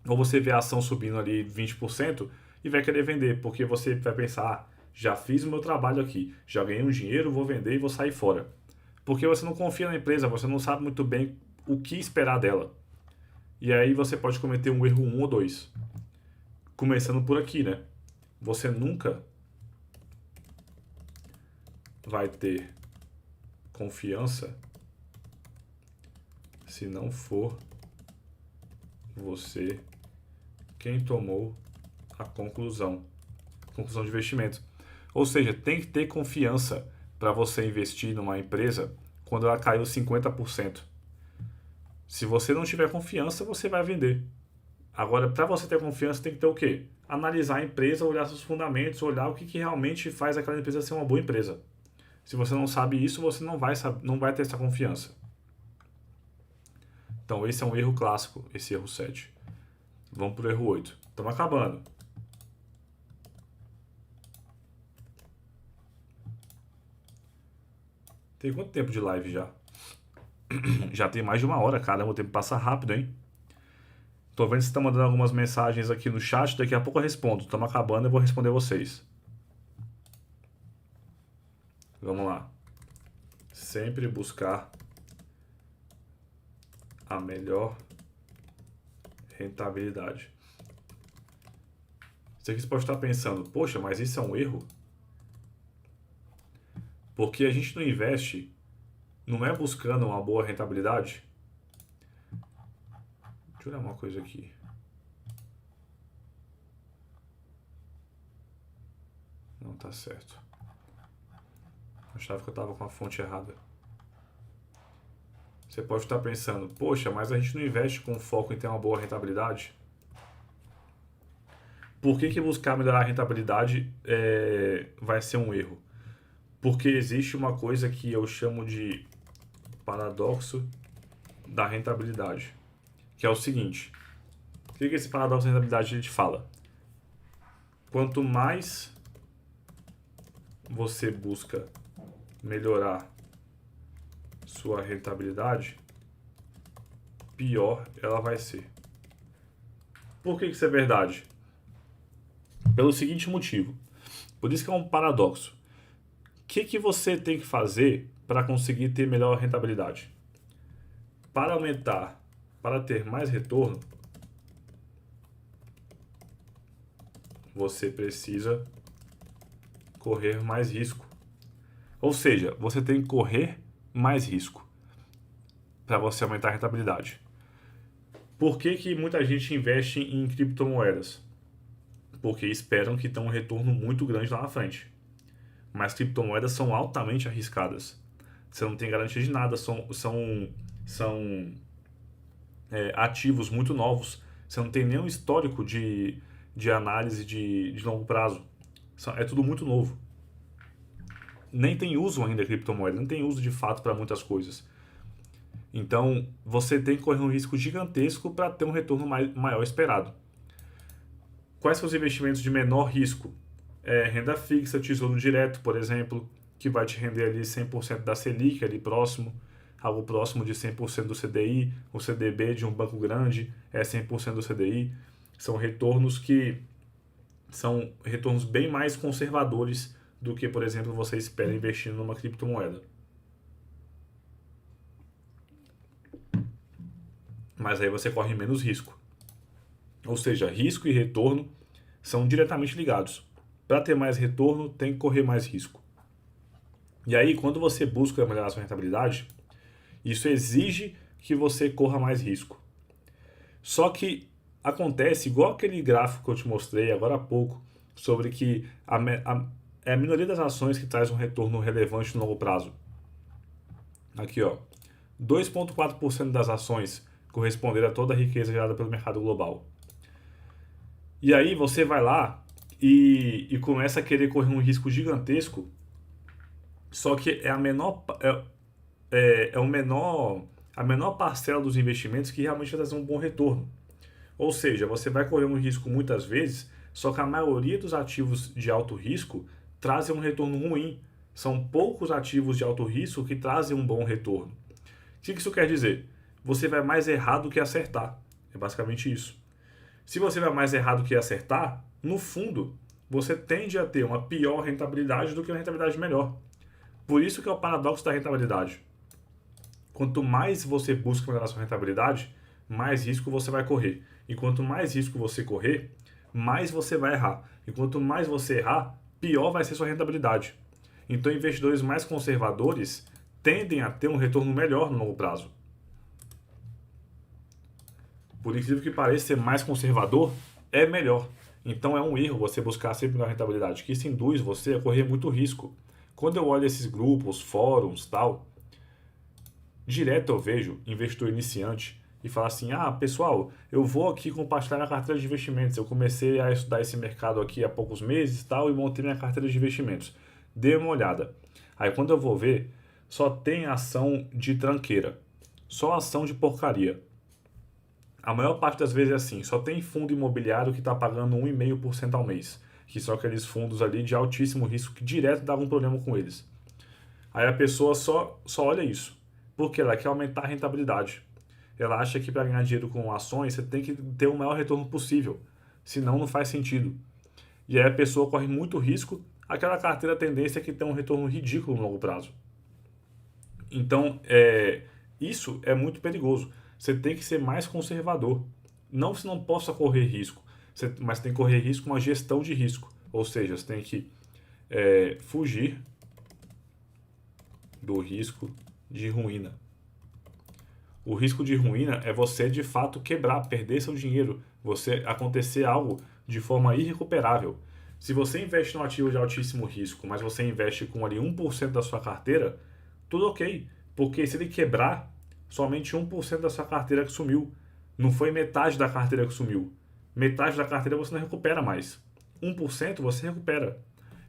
Ou você vê a ação subindo ali 20% e vai querer vender. Porque você vai pensar, já fiz o meu trabalho aqui. Já ganhei um dinheiro, vou vender e vou sair fora. Porque você não confia na empresa, você não sabe muito bem o que esperar dela. E aí você pode cometer um erro 1 ou 2. Começando por aqui, né? Você nunca vai ter confiança se não for você quem tomou a conclusão de investimento. Ou seja, tem que ter confiança para você investir numa empresa quando ela caiu 50%. Se você não tiver confiança, você vai vender. Agora, para você ter confiança, tem que ter o quê? Analisar a empresa, olhar seus fundamentos, olhar o que realmente faz aquela empresa ser uma boa empresa. Se você não sabe isso, você não vai ter essa confiança. Então, esse é um erro clássico, esse erro 7. Vamos para o erro 8. Estamos acabando. Tem quanto tempo de live já? Já tem mais de 1 hora, caramba, o tempo passa rápido, hein? Tô vendo se tá mandando algumas mensagens aqui no chat, daqui a pouco eu respondo. Estamos acabando e eu vou responder vocês. Vamos lá. Sempre buscar a melhor rentabilidade. Você aqui pode estar pensando, poxa, mas isso é um erro? Porque a gente não investe, não é buscando uma boa rentabilidade? Deixa eu olhar uma coisa aqui. Não tá certo. Achava que eu estava com a fonte errada. Você pode estar pensando, poxa, mas a gente não investe com foco em ter uma boa rentabilidade? Por que buscar melhorar a rentabilidade vai ser um erro? Porque existe uma coisa que eu chamo de paradoxo da rentabilidade, que é o seguinte. O que esse paradoxo da rentabilidade a gente fala? Quanto mais você busca melhorar sua rentabilidade, pior ela vai ser. Por que isso é verdade? Pelo seguinte motivo. Por isso que é um paradoxo. O que você tem que fazer para conseguir ter melhor rentabilidade? Para aumentar, para ter mais retorno, você precisa correr mais risco. Ou seja, você tem que correr mais risco para você aumentar a rentabilidade. Por que muita gente investe em criptomoedas? Porque esperam que tenham um retorno muito grande lá na frente. Mas criptomoedas são altamente arriscadas. Você não tem garantia de nada, são ativos muito novos. Você não tem nenhum histórico de análise de longo prazo. É tudo muito novo. Nem tem uso ainda a criptomoeda, não tem uso de fato para muitas coisas. Então, você tem que correr um risco gigantesco para ter um retorno maior esperado. Quais são os investimentos de menor risco? Renda fixa, tesouro direto, por exemplo, que vai te render ali 100% da Selic, ali próximo, algo próximo de 100% do CDI, o CDB de um banco grande é 100% do CDI. São retornos bem mais conservadores do que, por exemplo, você espera investindo numa criptomoeda. Mas aí você corre menos risco. Ou seja, risco e retorno são diretamente ligados. Para ter mais retorno, tem que correr mais risco. E aí, quando você busca melhorar a sua rentabilidade, isso exige que você corra mais risco. Só que acontece igual aquele gráfico que eu te mostrei agora há pouco, sobre que é a minoria das ações que traz um retorno relevante no longo prazo. Aqui, ó, 2,4% das ações corresponderam a toda a riqueza gerada pelo mercado global. E aí você vai lá e começa a querer correr um risco gigantesco, só que é a menor parcela dos investimentos que realmente vai trazer um bom retorno. Ou seja, você vai correr um risco muitas vezes, só que a maioria dos ativos de alto risco trazem um retorno ruim. São poucos ativos de alto risco que trazem um bom retorno. O que isso quer dizer? Você vai mais errar do que acertar. É basicamente isso. Se você vai mais errar do que acertar, no fundo, você tende a ter uma pior rentabilidade do que uma rentabilidade melhor. Por isso que é o paradoxo da rentabilidade. Quanto mais você busca melhorar sua rentabilidade, mais risco você vai correr. E quanto mais risco você correr, mais você vai errar. E quanto mais você errar, pior vai ser sua rentabilidade. Então, investidores mais conservadores tendem a ter um retorno melhor no longo prazo. Por incrível que pareça, ser mais conservador é melhor. Então é um erro você buscar sempre melhor rentabilidade, que isso induz você a correr muito risco. Quando eu olho esses grupos, fóruns, tal, direto eu vejo investidor iniciante e fala assim: ah, pessoal, eu vou aqui compartilhar minha carteira de investimentos. Eu comecei a estudar esse mercado aqui há poucos meses, tal, e montei minha carteira de investimentos. Dê uma olhada. Aí quando eu vou ver, só tem ação de tranqueira, só ação de porcaria. A maior parte das vezes é assim, só tem fundo imobiliário que está pagando 1,5% ao mês, que são aqueles fundos ali de altíssimo risco que direto dava um problema com eles. Aí a pessoa só olha isso, porque ela quer aumentar a rentabilidade. Ela acha que para ganhar dinheiro com ações você tem que ter o maior retorno possível, senão não faz sentido. E aí a pessoa corre muito risco, aquela carteira a tendência é que tem um retorno ridículo no longo prazo. Então, isso é muito perigoso. Você tem que ser mais conservador. Não que você não possa correr risco, mas tem que correr risco com uma gestão de risco. Ou seja, você tem que fugir do risco de ruína. O risco de ruína é você de fato quebrar, perder seu dinheiro, você acontecer algo de forma irrecuperável. Se você investe num ativo de altíssimo risco, mas você investe com ali 1% da sua carteira, tudo ok. Porque se ele quebrar, somente 1% da sua carteira que sumiu. Não foi metade da carteira que sumiu. Metade da carteira você não recupera mais. 1% você recupera.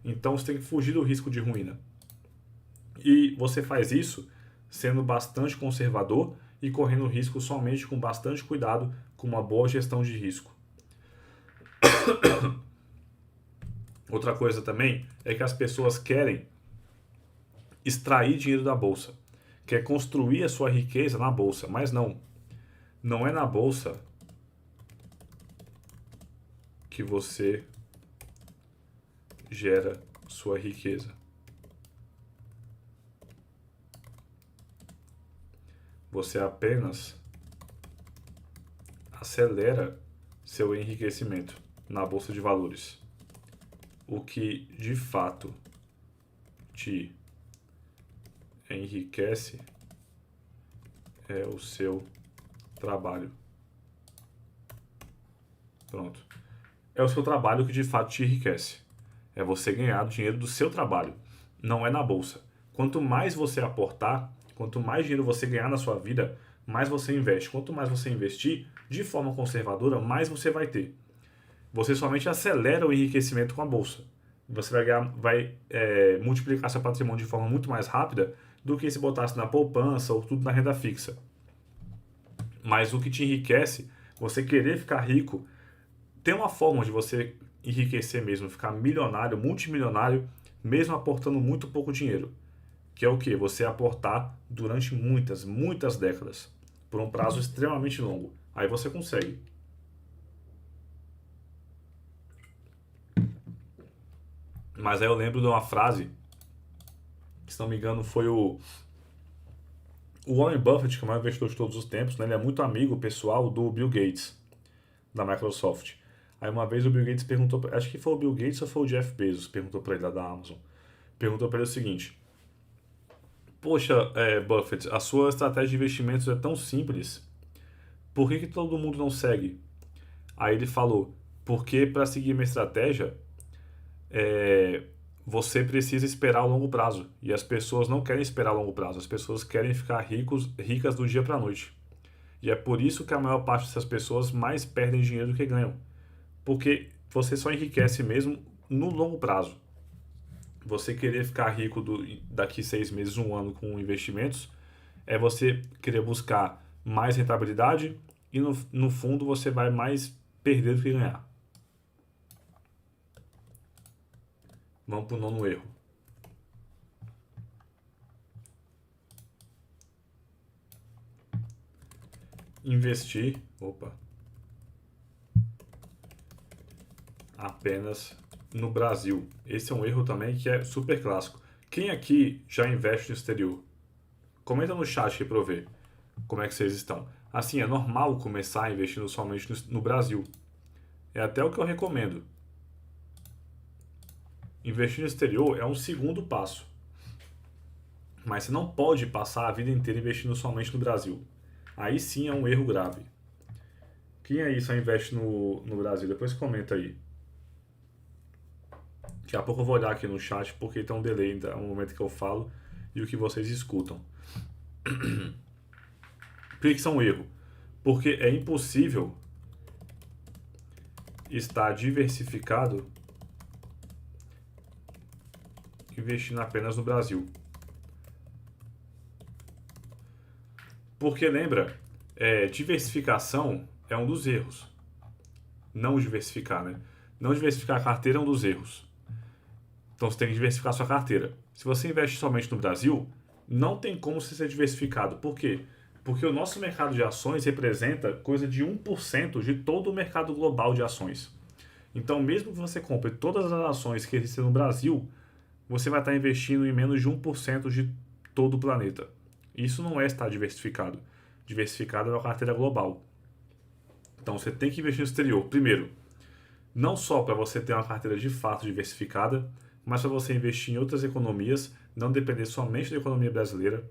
Então você tem que fugir do risco de ruína. E você faz isso sendo bastante conservador e correndo risco somente com bastante cuidado, com uma boa gestão de risco. Outra coisa também é que as pessoas querem extrair dinheiro da bolsa, quer construir a sua riqueza na bolsa, mas não é na bolsa que você gera sua riqueza. Você apenas acelera seu enriquecimento na bolsa de valores. O que de fato te enriquece é o seu trabalho. Pronto. É o seu trabalho que de fato te enriquece. É você ganhar o dinheiro do seu trabalho. Não é na bolsa. Quanto mais você aportar, quanto mais dinheiro você ganhar na sua vida, mais você investe. Quanto mais você investir de forma conservadora, mais você vai ter. Você somente acelera o enriquecimento com a bolsa. Você vai multiplicar seu patrimônio de forma muito mais rápida do que se botasse na poupança ou tudo na renda fixa. Mas o que te enriquece, você querer ficar rico, tem uma forma de você enriquecer mesmo, ficar milionário, multimilionário, mesmo aportando muito pouco dinheiro. Que é o quê? Você aportar durante muitas, muitas décadas, por um prazo extremamente longo. Aí você consegue. Mas aí eu lembro de uma frase, que se não me engano foi o Warren Buffett, que é o maior investidor de todos os tempos, né? Ele é muito amigo pessoal do Bill Gates, da Microsoft. Aí uma vez o Bill Gates perguntou, acho que foi o Bill Gates ou foi o Jeff Bezos, perguntou para ele lá da Amazon. Perguntou para ele o seguinte: poxa, Buffett, a sua estratégia de investimentos é tão simples, por que todo mundo não segue? Aí ele falou: porque para seguir minha estratégia, você precisa esperar o longo prazo. E as pessoas não querem esperar o longo prazo, as pessoas querem ficar ricas do dia para a noite. E é por isso que a maior parte dessas pessoas mais perdem dinheiro do que ganham. Porque você só enriquece mesmo no longo prazo. Você querer ficar rico daqui 6 meses, 1 ano com investimentos, é você querer buscar mais rentabilidade e no fundo você vai mais perder do que ganhar. Vamos para o nono erro. Investir apenas no Brasil. Esse é um erro também que é super clássico. Quem aqui já investe no exterior? Comenta no chat aqui pra eu ver como é que vocês estão. Assim, é normal começar investindo somente no Brasil. É até o que eu recomendo. Investir no exterior é um segundo passo. Mas você não pode passar a vida inteira investindo somente no Brasil. Aí sim é um erro grave. Quem aí só investe no Brasil? Depois comenta aí. Daqui a pouco eu vou olhar aqui no chat porque tem um delay entre o momento que eu falo e o que vocês escutam. Por que isso é um erro? Porque é impossível estar diversificado investindo apenas no Brasil. Porque lembra, diversificação é um dos erros. Não diversificar, né? Não diversificar a carteira é um dos erros. Então você tem que diversificar a sua carteira. Se você investe somente no Brasil, não tem como você ser diversificado. Por quê? Porque o nosso mercado de ações representa coisa de 1% de todo o mercado global de ações. Então, mesmo que você compre todas as ações que existem no Brasil, você vai estar investindo em menos de 1% de todo o planeta. Isso não é estar diversificado. Diversificado é uma carteira global. Então, você tem que investir no exterior. Primeiro, não só para você ter uma carteira de fato diversificada, mas para você investir em outras economias, não depender somente da economia brasileira,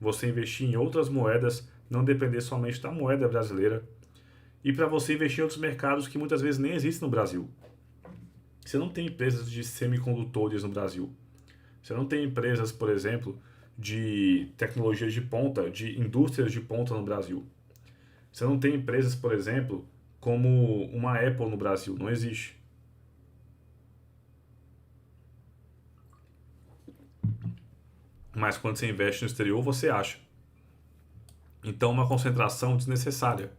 você investir em outras moedas, não depender somente da moeda brasileira, e para você investir em outros mercados que muitas vezes nem existem no Brasil. Você não tem empresas de semicondutores no Brasil. Você não tem empresas, por exemplo, de tecnologias de ponta, de indústrias de ponta no Brasil. Você não tem empresas, por exemplo, como uma Apple no Brasil. Não existe. Mas quando você investe no exterior, você acha. Então, uma concentração desnecessária,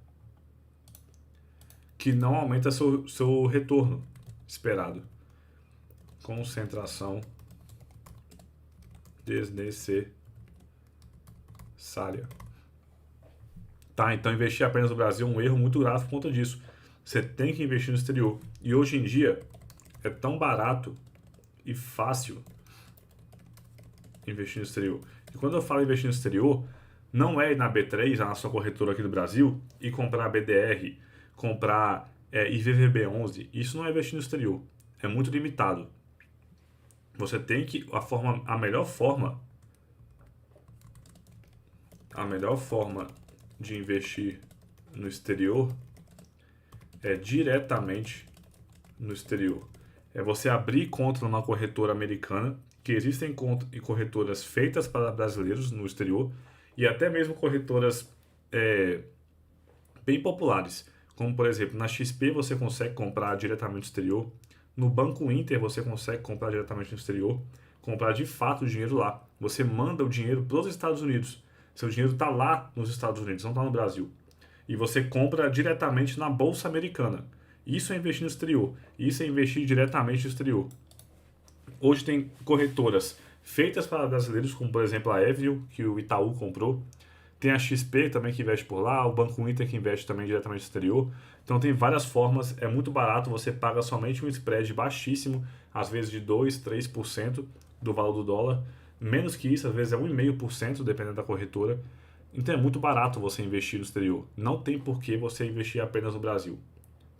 que não aumenta seu retorno esperado. Concentração desnecessária. Tá, então investir apenas no Brasil é um erro muito grave por conta disso. Você tem que investir no exterior. E hoje em dia é tão barato e fácil investir no exterior. E quando eu falo investir no exterior, não é ir na B3, a nossa corretora aqui do Brasil, e comprar BDR, comprar IVVB11. Isso não é investir no exterior. É muito limitado. Você tem que a melhor forma de investir no exterior é diretamente no exterior. É você abrir conta numa corretora americana, que existem corretoras feitas para brasileiros no exterior, e até mesmo corretoras bem populares, como por exemplo, na XP você consegue comprar diretamente no exterior, no Banco Inter você consegue comprar diretamente no exterior, comprar de fato o dinheiro lá. Você manda o dinheiro para os Estados Unidos. Seu dinheiro está lá nos Estados Unidos, não está no Brasil. E você compra diretamente na Bolsa Americana. Isso é investir no exterior. Isso é investir diretamente no exterior. Hoje tem corretoras feitas para brasileiros, como por exemplo a Evio, que o Itaú comprou. Tem a XP também que investe por lá, o Banco Inter que investe também diretamente no exterior. Então tem várias formas, é muito barato, você paga somente um spread baixíssimo, às vezes de 2, 3% do valor do dólar. Menos que isso, às vezes é 1,5%, dependendo da corretora. Então é muito barato você investir no exterior. Não tem por que você investir apenas no Brasil.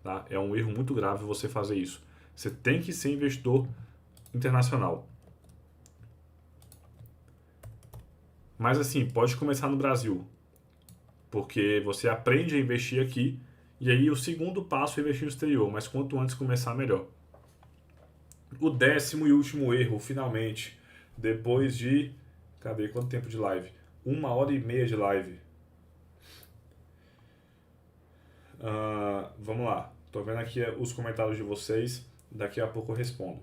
Tá? É um erro muito grave você fazer isso. Você tem que ser investidor internacional. Mas assim, pode começar no Brasil, porque você aprende a investir aqui e aí o segundo passo é investir no exterior, mas quanto antes começar, melhor. O 10º e último erro, finalmente, depois de... Cadê? Quanto tempo de live? 1h30 de live. Vamos lá. Tô vendo aqui os comentários de vocês. Daqui a pouco eu respondo.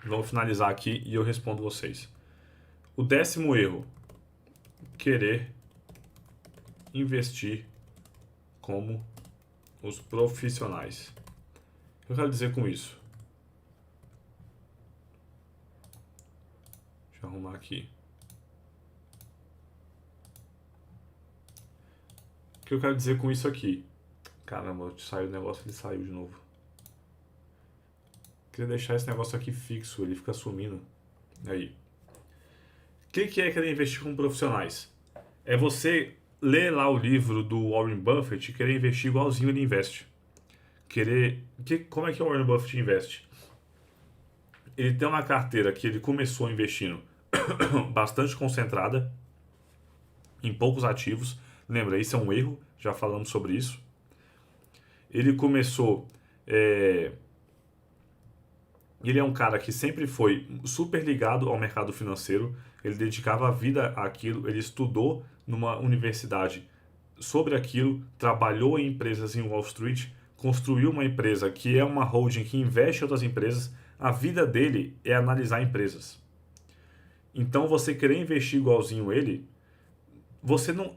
Vamos finalizar aqui e eu respondo vocês. O 10º erro. Querer investir como os profissionais. O que eu quero dizer com isso? Deixa eu arrumar aqui. O que eu quero dizer com isso aqui? Caramba, saiu o negócio, ele saiu de novo. Queria deixar esse negócio aqui fixo, ele fica sumindo. Aí. que é querer investir com profissionais? É você ler lá o livro do Warren Buffett e querer investir igualzinho ele investe. Como é que o Warren Buffett investe? Ele tem uma carteira que ele começou investindo bastante concentrada em poucos ativos. Lembra, isso é um erro, já falamos sobre isso. Ele começou... Ele é um cara que sempre foi super ligado ao mercado financeiro, ele dedicava a vida àquilo, ele estudou numa universidade sobre aquilo, trabalhou em empresas em Wall Street, construiu uma empresa que é uma holding que investe em outras empresas. A vida dele é analisar empresas. Então você querer investir igualzinho ele,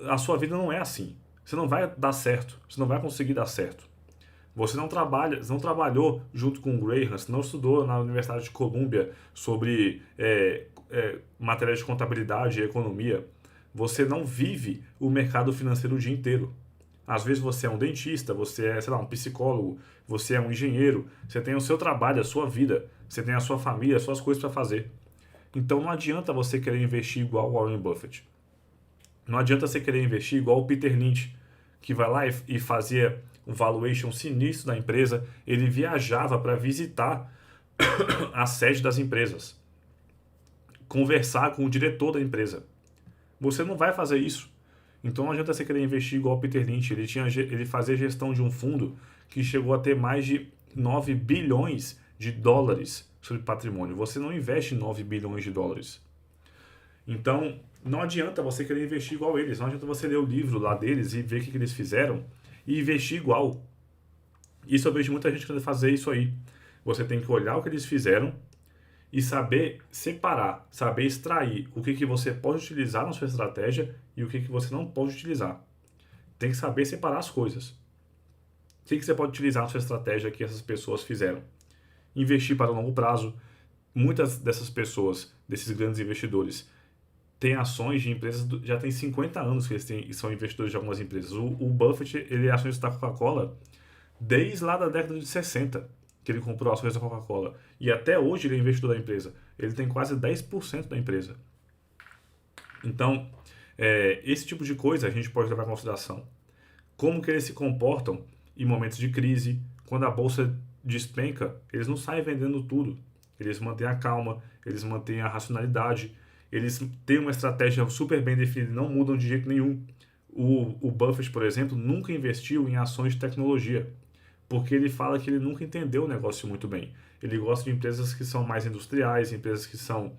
a sua vida não é assim. Você não vai dar certo, você não vai conseguir dar certo. Você não trabalhou junto com o Graham, você não estudou na Universidade de Colômbia sobre matéria de contabilidade e economia. Você não vive o mercado financeiro o dia inteiro. Às vezes você é um dentista, você é, sei lá, um psicólogo, você é um engenheiro, você tem o seu trabalho, a sua vida, você tem a sua família, as suas coisas para fazer. Então não adianta você querer investir igual o Warren Buffett. Não adianta você querer investir igual o Peter Lynch, que vai lá e fazia um valuation sinistro da empresa. Ele viajava para visitar a sede das empresas, conversar com o diretor da empresa. Você não vai fazer isso. Então não adianta você querer investir igual o Peter Lynch. Ele fazia gestão de um fundo que chegou a ter mais de 9 bilhões de dólares sobre patrimônio. Você não investe 9 bilhões de dólares. Então não adianta você querer investir igual eles. Não adianta você ler o livro lá deles e ver o que eles fizeram e investir igual. Isso eu vejo muita gente querendo fazer isso aí. Você tem que olhar o que eles fizeram e saber separar, saber extrair o que você pode utilizar na sua estratégia e o que você não pode utilizar. Tem que saber separar as coisas. O que você pode utilizar na sua estratégia que essas pessoas fizeram? Investir para o longo prazo. Muitas dessas pessoas, desses grandes investidores, têm ações de empresas, já tem 50 anos que eles são investidores de algumas empresas. O Buffett, ele é acionista da Coca-Cola desde lá da década de 60. Que ele comprou ações da Coca-Cola. E até hoje ele é investidor da empresa. Ele tem quase 10% da empresa. Então, esse tipo de coisa a gente pode levar em consideração. Como que eles se comportam em momentos de crise. Quando a bolsa despenca, eles não saem vendendo tudo. Eles mantêm a calma, eles mantêm a racionalidade. Eles têm uma estratégia super bem definida, não mudam de jeito nenhum. O Buffett, por exemplo, nunca investiu em ações de tecnologia. Porque ele fala que ele nunca entendeu o negócio muito bem. Ele gosta de empresas que são mais industriais, empresas que são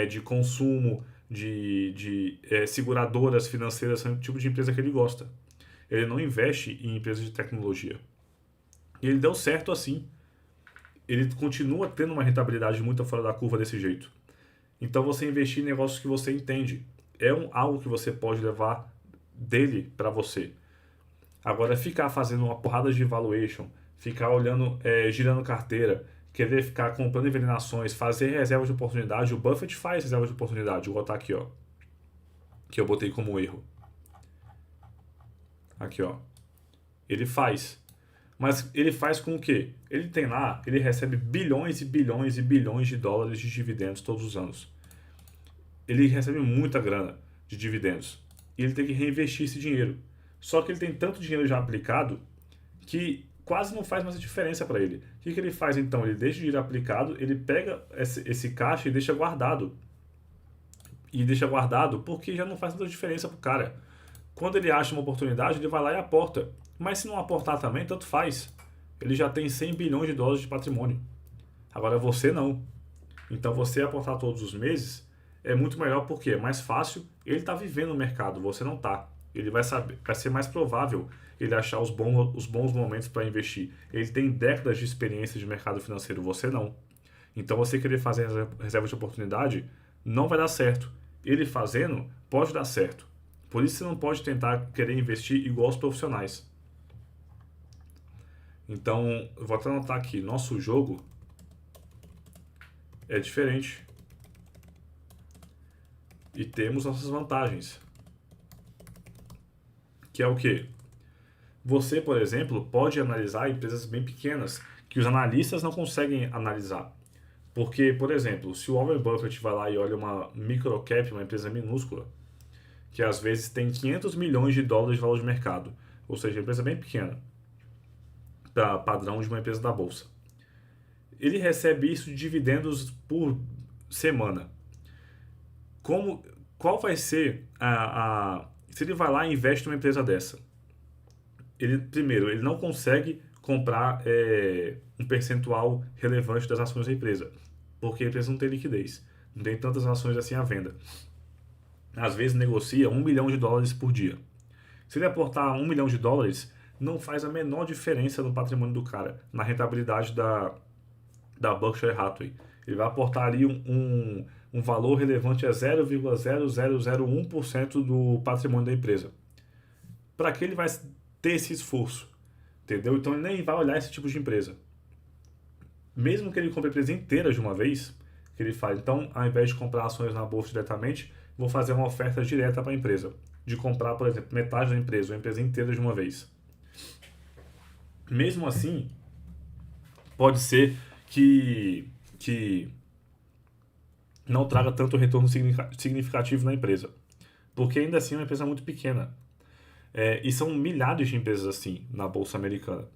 de consumo, de seguradoras financeiras, são o tipo de empresa que ele gosta. Ele não investe em empresas de tecnologia. E ele deu certo assim. Ele continua tendo uma rentabilidade muito fora da curva desse jeito. Então você investir em negócios que você entende é algo que você pode levar dele para você. Agora, ficar fazendo uma porrada de valuation, ficar olhando, girando carteira, querer ficar comprando envenenações, fazer reserva de oportunidade, o Buffett faz reserva de oportunidade. Vou botar aqui, ó, que eu botei como erro. Aqui, ó. Ele faz. Mas ele faz com o quê? Ele tem lá, ele recebe bilhões e bilhões e bilhões de dólares de dividendos todos os anos. Ele recebe muita grana de dividendos. E ele tem que reinvestir esse dinheiro. Só que ele tem tanto dinheiro já aplicado que quase não faz mais diferença para ele. O que ele faz então? Ele deixa o dinheiro aplicado, ele pega esse caixa e deixa guardado. E deixa guardado porque já não faz tanta diferença para o cara. Quando ele acha uma oportunidade, ele vai lá e aporta. Mas se não aportar também, tanto faz. Ele já tem 100 bilhões de dólares de patrimônio. Agora você não. Então você aportar todos os meses é muito melhor porque é mais fácil. Ele está vivendo o mercado, você não está. Ele vai ser mais provável ele achar os bons momentos para investir. Ele tem décadas de experiência de mercado financeiro, você não. Então você querer fazer reserva de oportunidade não vai dar certo. Ele fazendo pode dar certo. Por isso você não pode tentar querer investir igual os profissionais. Então, eu vou até anotar aqui, nosso jogo é diferente. E temos nossas vantagens. Que é o quê? Você, por exemplo, pode analisar empresas bem pequenas que os analistas não conseguem analisar. Porque, por exemplo, se o Warren Buffett vai lá e olha uma microcap, uma empresa minúscula, que às vezes tem 500 milhões de dólares de valor de mercado, ou seja, empresa bem pequena, para padrão de uma empresa da bolsa. Ele recebe isso de dividendos por semana. Como, qual vai ser se ele vai lá e investe numa empresa dessa? Primeiro, ele não consegue comprar um percentual relevante das ações da empresa, porque a empresa não tem liquidez, não tem tantas ações assim à venda. Às vezes negocia US$ 1 milhão por dia. Se ele aportar US$ 1 milhão, não faz a menor diferença no patrimônio do cara, na rentabilidade da Berkshire Hathaway. Ele vai aportar ali um valor relevante a 0,0001% do patrimônio da empresa. Para que ele vai ter esse esforço? Entendeu? Então ele nem vai olhar esse tipo de empresa. Mesmo que ele compre a empresa inteira de uma vez, que ele faz, então, ao invés de comprar ações na bolsa diretamente, vou fazer uma oferta direta para a empresa. De comprar, por exemplo, metade da empresa, ou a empresa inteira de uma vez. Mesmo assim, pode ser que não traga tanto retorno significativo na empresa. Porque ainda assim é uma empresa muito pequena. E são milhares de empresas assim na Bolsa Americana.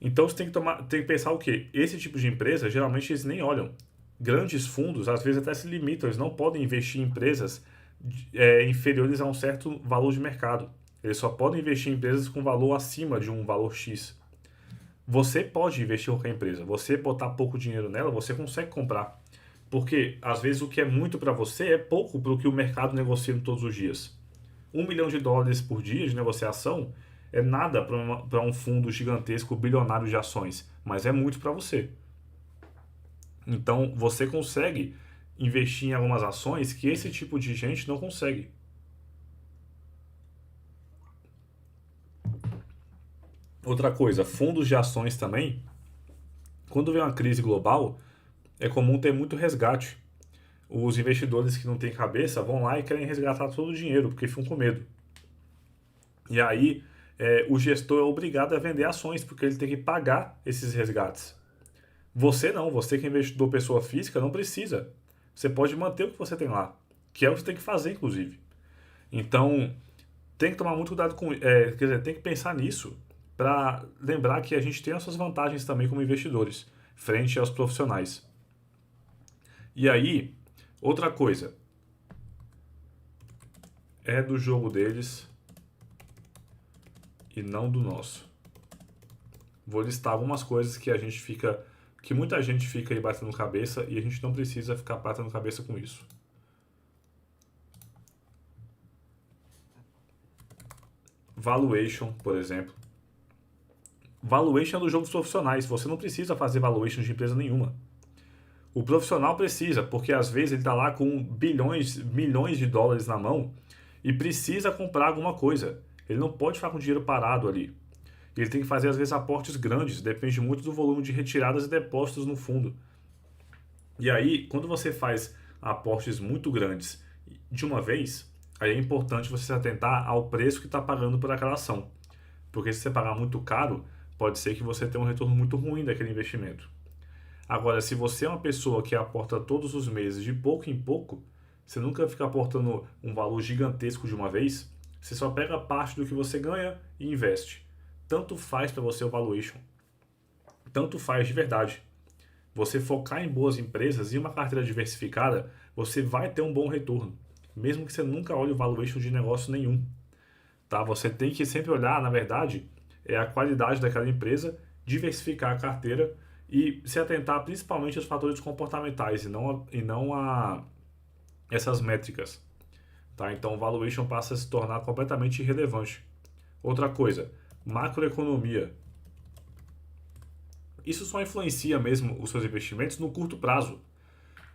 Então você tem que pensar o quê? Esse tipo de empresa, geralmente eles nem olham. Grandes fundos, às vezes até se limitam, eles não podem investir em empresas inferiores a um certo valor de mercado. Eles só podem investir em empresas com valor acima de um valor X. Você pode investir em qualquer empresa. Você botar pouco dinheiro nela, você consegue comprar. Porque, às vezes, o que é muito para você é pouco para o que o mercado negocia todos os dias. US$ 1 milhão por dia de negociação é nada para um fundo gigantesco, bilionário de ações. Mas é muito para você. Então, você consegue investir em algumas ações que esse tipo de gente não consegue. Outra coisa, fundos de ações também. Quando vem uma crise global, é comum ter muito resgate. Os investidores que não têm cabeça vão lá e querem resgatar todo o dinheiro, porque ficam com medo. E aí, o gestor é obrigado a vender ações, porque ele tem que pagar esses resgates. Você não, você que é investidor pessoa física, não precisa. Você pode manter o que você tem lá, que é o que você tem que fazer, inclusive. Então, tem que tomar muito cuidado com. Quer dizer, tem que pensar nisso para lembrar que a gente tem as suas vantagens também como investidores, frente aos profissionais. E aí, outra coisa, é do jogo deles e não do nosso. Vou listar algumas coisas que muita gente fica aí batendo cabeça e a gente não precisa ficar batendo cabeça com isso. Valuation, por exemplo. Valuation é do jogo dos profissionais. Você não precisa fazer valuation de empresa nenhuma. O profissional precisa, porque às vezes ele está lá com bilhões, milhões de dólares na mão e precisa comprar alguma coisa. Ele não pode ficar com dinheiro parado ali. Ele tem que fazer, às vezes, aportes grandes, depende muito do volume de retiradas e depósitos no fundo. E aí, quando você faz aportes muito grandes de uma vez, aí é importante você se atentar ao preço que está pagando por aquela ação. Porque se você pagar muito caro, pode ser que você tenha um retorno muito ruim daquele investimento. Agora, se você é uma pessoa que aporta todos os meses de pouco em pouco, você nunca fica aportando um valor gigantesco de uma vez, você só pega parte do que você ganha e investe. Tanto faz para você o valuation. Tanto faz de verdade. Você focar em boas empresas e uma carteira diversificada, você vai ter um bom retorno. Mesmo que você nunca olhe o valuation de negócio nenhum. Tá? Você tem que sempre olhar, na verdade, a qualidade daquela empresa, diversificar a carteira e se atentar principalmente aos fatores comportamentais e não a essas métricas. Tá? Então o valuation passa a se tornar completamente irrelevante. Outra coisa, macroeconomia. Isso só influencia mesmo os seus investimentos no curto prazo.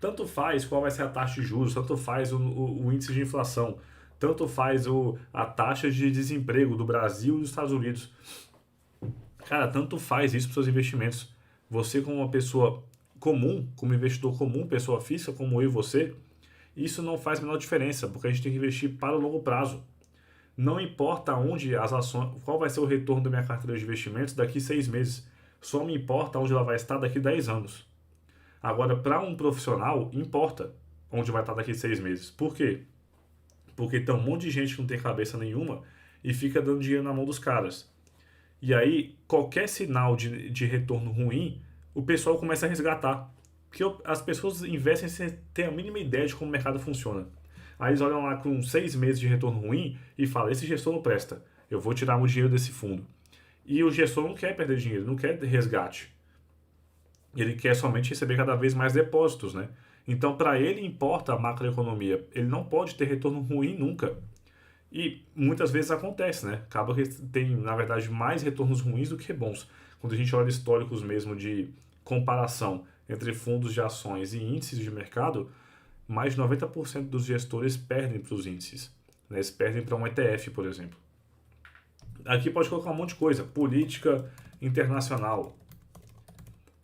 Tanto faz qual vai ser a taxa de juros, tanto faz o índice de inflação, tanto faz a taxa de desemprego do Brasil e dos Estados Unidos. Cara, tanto faz isso para os seus investimentos. Você como uma pessoa comum, como investidor comum, pessoa física como eu e você, isso não faz a menor diferença, porque a gente tem que investir para o longo prazo. Não importa onde as ações, qual vai ser o retorno da minha carteira de investimentos daqui 6 meses. Só me importa onde ela vai estar daqui 10 anos. Agora, para um profissional, importa onde vai estar daqui 6 meses. Por quê? Porque tem um monte de gente que não tem cabeça nenhuma e fica dando dinheiro na mão dos caras. E aí, qualquer sinal de retorno ruim, o pessoal começa a resgatar. Porque as pessoas investem sem ter a mínima ideia de como o mercado funciona. Aí eles olham lá com 6 meses de retorno ruim e falam: esse gestor não presta, eu vou tirar o dinheiro desse fundo. E o gestor não quer perder dinheiro, não quer resgate. Ele quer somente receber cada vez mais depósitos, né? Então, para ele importa a macroeconomia. Ele não pode ter retorno ruim nunca. E muitas vezes acontece, né? Acaba que tem, na verdade, mais retornos ruins do que bons. Quando a gente olha históricos mesmo de comparação entre fundos de ações e índices de mercado, mais de 90% dos gestores perdem para os índices. Né? Eles perdem para um ETF, por exemplo. Aqui pode colocar um monte de coisa. Política internacional.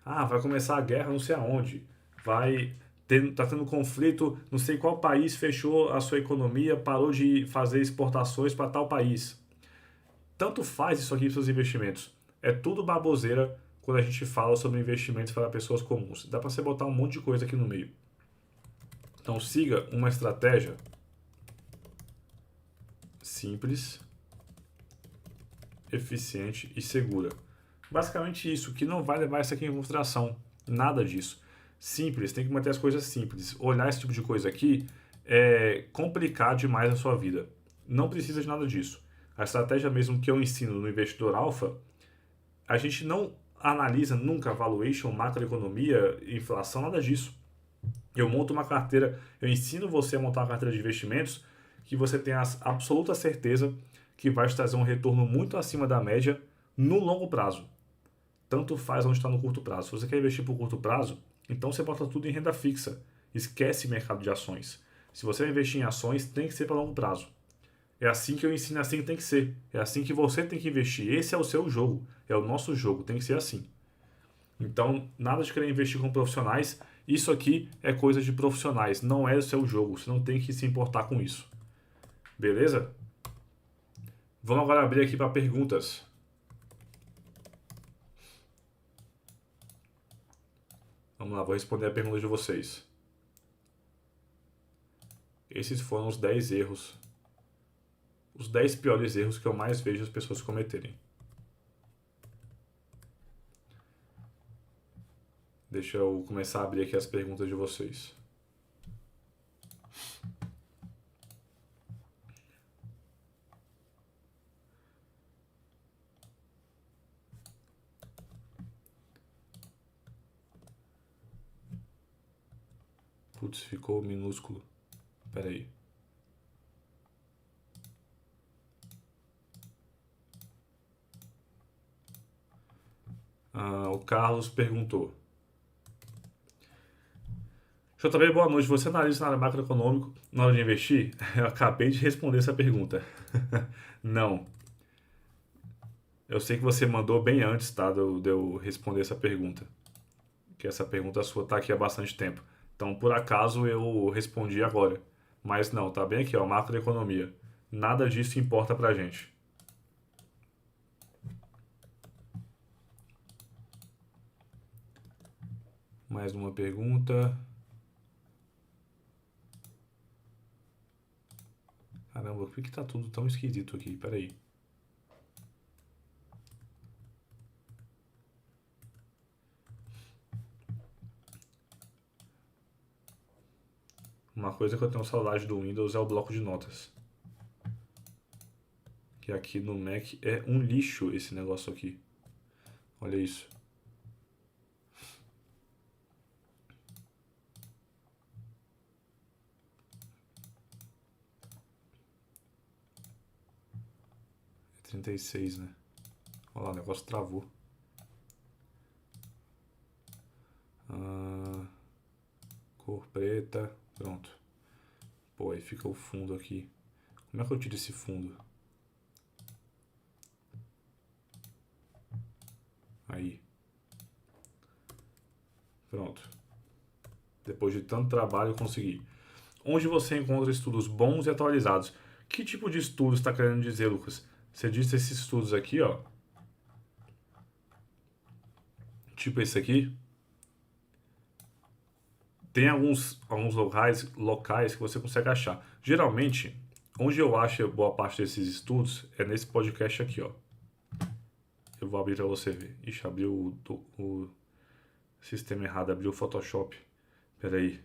Ah, vai começar a guerra não sei aonde. Tá tendo conflito, não sei qual país fechou a sua economia, parou de fazer exportações para tal país. Tanto faz isso aqui para seus investimentos. É tudo baboseira quando a gente fala sobre investimentos para pessoas comuns. Dá para você botar um monte de coisa aqui no meio. Então siga uma estratégia simples, eficiente e segura. Basicamente isso, que não vai levar isso aqui em consideração. Nada disso. Simples, tem que manter as coisas simples. Olhar esse tipo de coisa aqui é complicar demais a sua vida. Não precisa de nada disso. A estratégia mesmo que eu ensino no Investidor Alpha, a gente não analisa nunca valuation, macroeconomia, inflação, nada disso. Eu monto uma carteira, eu ensino você a montar uma carteira de investimentos que você tenha a absoluta certeza que vai te trazer um retorno muito acima da média no longo prazo. Tanto faz onde está no curto prazo. Se você quer investir por curto prazo, então você bota tudo em renda fixa. Esquece mercado de ações. Se você vai investir em ações, tem que ser para longo prazo. É assim que eu ensino, é assim que tem que ser. É assim que você tem que investir. Esse é o seu jogo. É o nosso jogo. Tem que ser assim. Então, nada de querer investir com profissionais. Isso aqui é coisa de profissionais. Não é o seu jogo. Você não tem que se importar com isso. Beleza? Vamos agora abrir aqui para perguntas. Vamos lá, vou responder a pergunta de vocês. Esses foram os 10 erros. Os 10 piores erros que eu mais vejo as pessoas cometerem. Deixa eu começar a abrir aqui as perguntas de vocês. Putz, ficou minúsculo. Pera aí. O Carlos perguntou. JB, boa noite. Você analisa na área macroeconômico na hora de investir? Eu acabei de responder essa pergunta. Não. Eu sei que você mandou bem antes, tá? De eu responder essa pergunta. Que essa pergunta sua tá aqui há bastante tempo. Então, por acaso, eu respondi agora. Mas não, tá bem aqui, ó, macroeconomia. Nada disso importa pra gente. Mais uma pergunta. Caramba, por que tá tudo tão esquisito aqui? Peraí. Uma coisa que eu tenho saudade do Windows é o bloco de notas. Que aqui no Mac é um lixo esse negócio aqui. Olha isso. É 36, né? Olha lá, o negócio travou. Cor preta. Pronto. Pô, aí fica o fundo aqui. Como é que eu tiro esse fundo? Aí. Pronto. Depois de tanto trabalho eu consegui. Onde você encontra estudos bons e atualizados? Que tipo de estudo está querendo dizer, Lucas? Você disse esses estudos aqui, ó. Tipo esse aqui. tem alguns locais que você consegue achar. Geralmente, onde eu acho boa parte desses estudos é nesse podcast aqui, ó. Eu vou abrir para você ver. Ixi, abriu o sistema errado, abriu o Photoshop. Pera aí.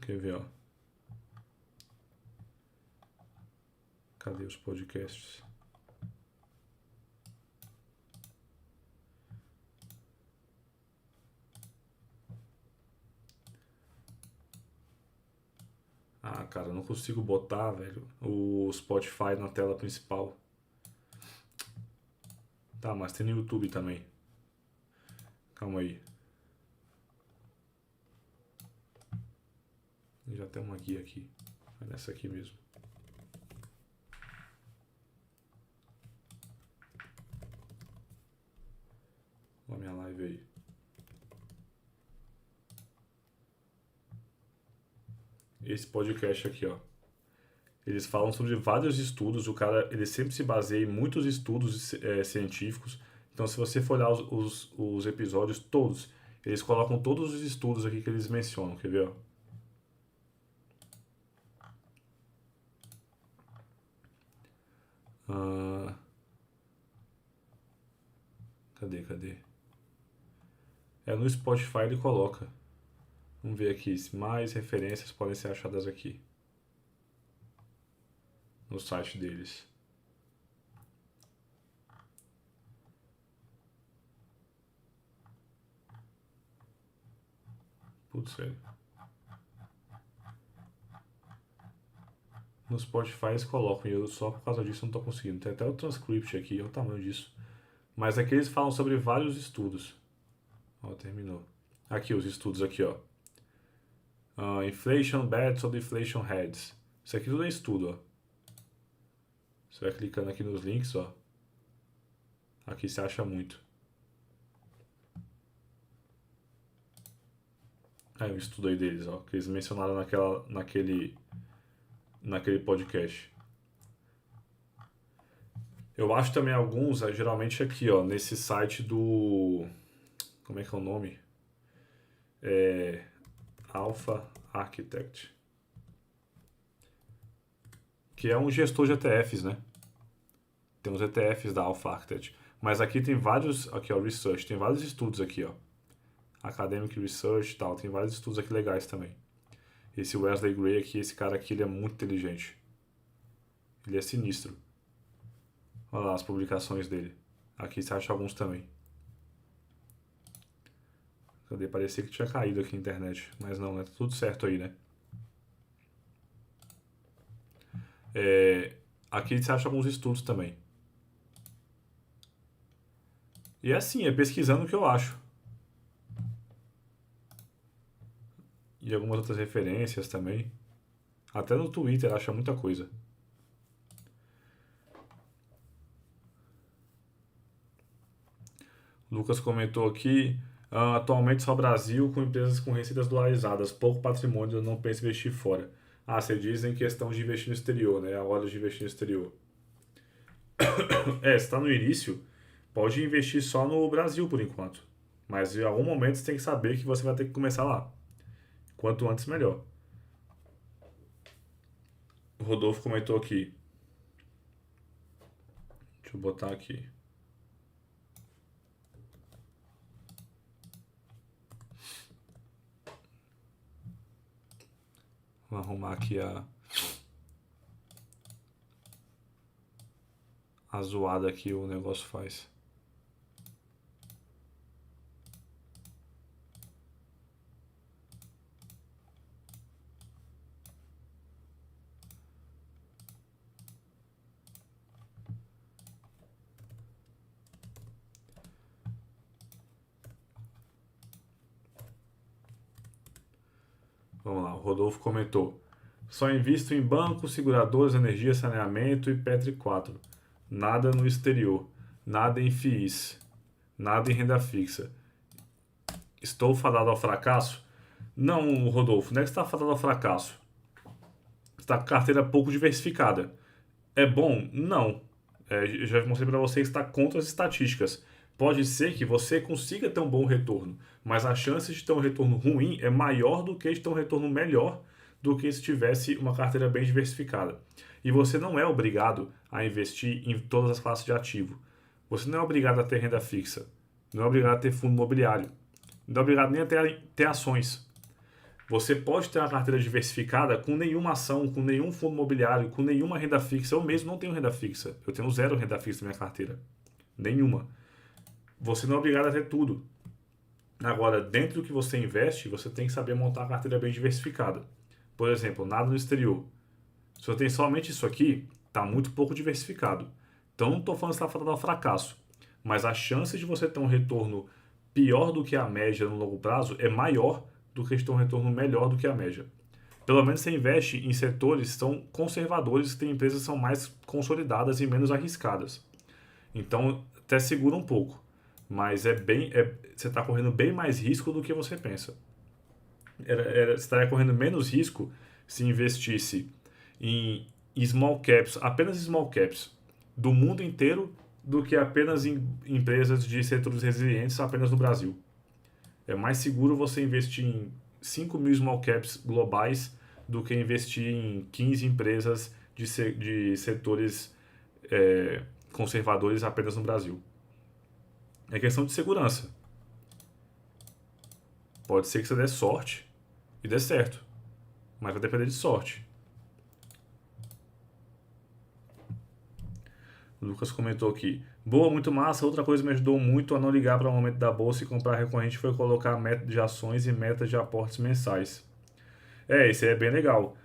Quer ver, ó. Cadê os podcasts? Ah, cara, eu não consigo botar, velho, o Spotify na tela principal. Tá, mas tem no YouTube também. Calma aí. Já tem uma guia aqui. É nessa aqui mesmo. Olha a minha live aí. Esse podcast aqui, ó. Eles falam sobre vários estudos. O cara, ele sempre se baseia em muitos estudos científicos. Então, se você for olhar os episódios todos, eles colocam todos os estudos aqui que eles mencionam. Quer ver, ó? Ah, cadê? É no Spotify ele coloca. Vamos ver aqui se mais referências podem ser achadas aqui. No site deles. Putz, sério. No Spotify eles colocam e eu só por causa disso não tô conseguindo. Tem até o transcript aqui, olha o tamanho disso. Mas aqui eles falam sobre vários estudos. Ó, terminou. Aqui os estudos aqui, ó. Inflation Bets ou Deflation Heads. Isso aqui tudo é estudo, ó. Você vai clicando aqui nos links, ó. Aqui você acha muito. Aí o estudo aí deles, ó. Que eles mencionaram naquele podcast. Eu acho também alguns, geralmente aqui, ó. Nesse site do... Como é que é o nome? Alpha Architect. Que é um gestor de ETFs, né? Tem os ETFs da Alpha Architect. Mas aqui tem vários... Aqui, ó, Research. Tem vários estudos aqui, ó. Academic Research e tal. Tem vários estudos aqui legais também. Esse Wesley Gray aqui, esse cara aqui, ele é muito inteligente. Ele é sinistro. Olha lá as publicações dele. Aqui você acha alguns também. Cadê? Parecia que tinha caído aqui a internet. Mas não, né? Tá tudo certo aí, né? Aqui você acha alguns estudos também. E é assim, é pesquisando o que eu acho. E algumas outras referências também. Até no Twitter acha muita coisa. Lucas comentou aqui, atualmente só Brasil com empresas com receitas dolarizadas, pouco patrimônio, eu não penso em investir fora. Ah, você diz em questão de investir no exterior, né? A hora de investir no exterior. Se está no início, pode investir só no Brasil por enquanto. Mas em algum momento você tem que saber que você vai ter que começar lá. Quanto antes, melhor. O Rodolfo comentou aqui. Deixa eu botar aqui. Vou arrumar aqui a zoada que o negócio faz. Vamos lá, o Rodolfo comentou. Só invisto em bancos, seguradoras, energia, saneamento e Petri 4. Nada no exterior. Nada em FIIs. Nada em renda fixa. Estou fadado ao fracasso? Não, Rodolfo, não é que você está fadado ao fracasso. Você está com carteira pouco diversificada. É bom? Não. Eu já mostrei para você que está contra as estatísticas. Pode ser que você consiga ter um bom retorno, mas a chance de ter um retorno ruim é maior do que de ter um retorno melhor do que se tivesse uma carteira bem diversificada. E você não é obrigado a investir em todas as classes de ativo. Você não é obrigado a ter renda fixa. Não é obrigado a ter fundo imobiliário. Não é obrigado nem a ter ações. Você pode ter uma carteira diversificada com nenhuma ação, com nenhum fundo imobiliário, com nenhuma renda fixa. Eu mesmo não tenho renda fixa. Eu tenho 0 renda fixa na minha carteira. Nenhuma. Você não é obrigado a ter tudo. Agora, dentro do que você investe, você tem que saber montar uma carteira bem diversificada. Por exemplo, nada no exterior. Se você tem somente isso aqui, está muito pouco diversificado. Então, não estou falando que você está falando ao fracasso. Mas a chance de você ter um retorno pior do que a média no longo prazo é maior do que ter um retorno melhor do que a média. Pelo menos você investe em setores que são conservadores, que têm empresas que são mais consolidadas e menos arriscadas. Então, até segura um pouco. Mas você está correndo bem mais risco do que você pensa. Você estaria correndo menos risco se investisse em small caps, apenas small caps, do mundo inteiro, do que apenas em empresas de setores resilientes apenas no Brasil. É mais seguro você investir em 5.000 small caps globais do que investir em 15 empresas de setores conservadores apenas no Brasil. É questão de segurança. Pode ser que você dê sorte e dê certo, mas vai depender de sorte. O Lucas comentou aqui. Boa, muito massa. Outra coisa que me ajudou muito a não ligar para o momento da bolsa e comprar recorrente foi colocar meta de ações e metas de aportes mensais. Isso aí é bem legal.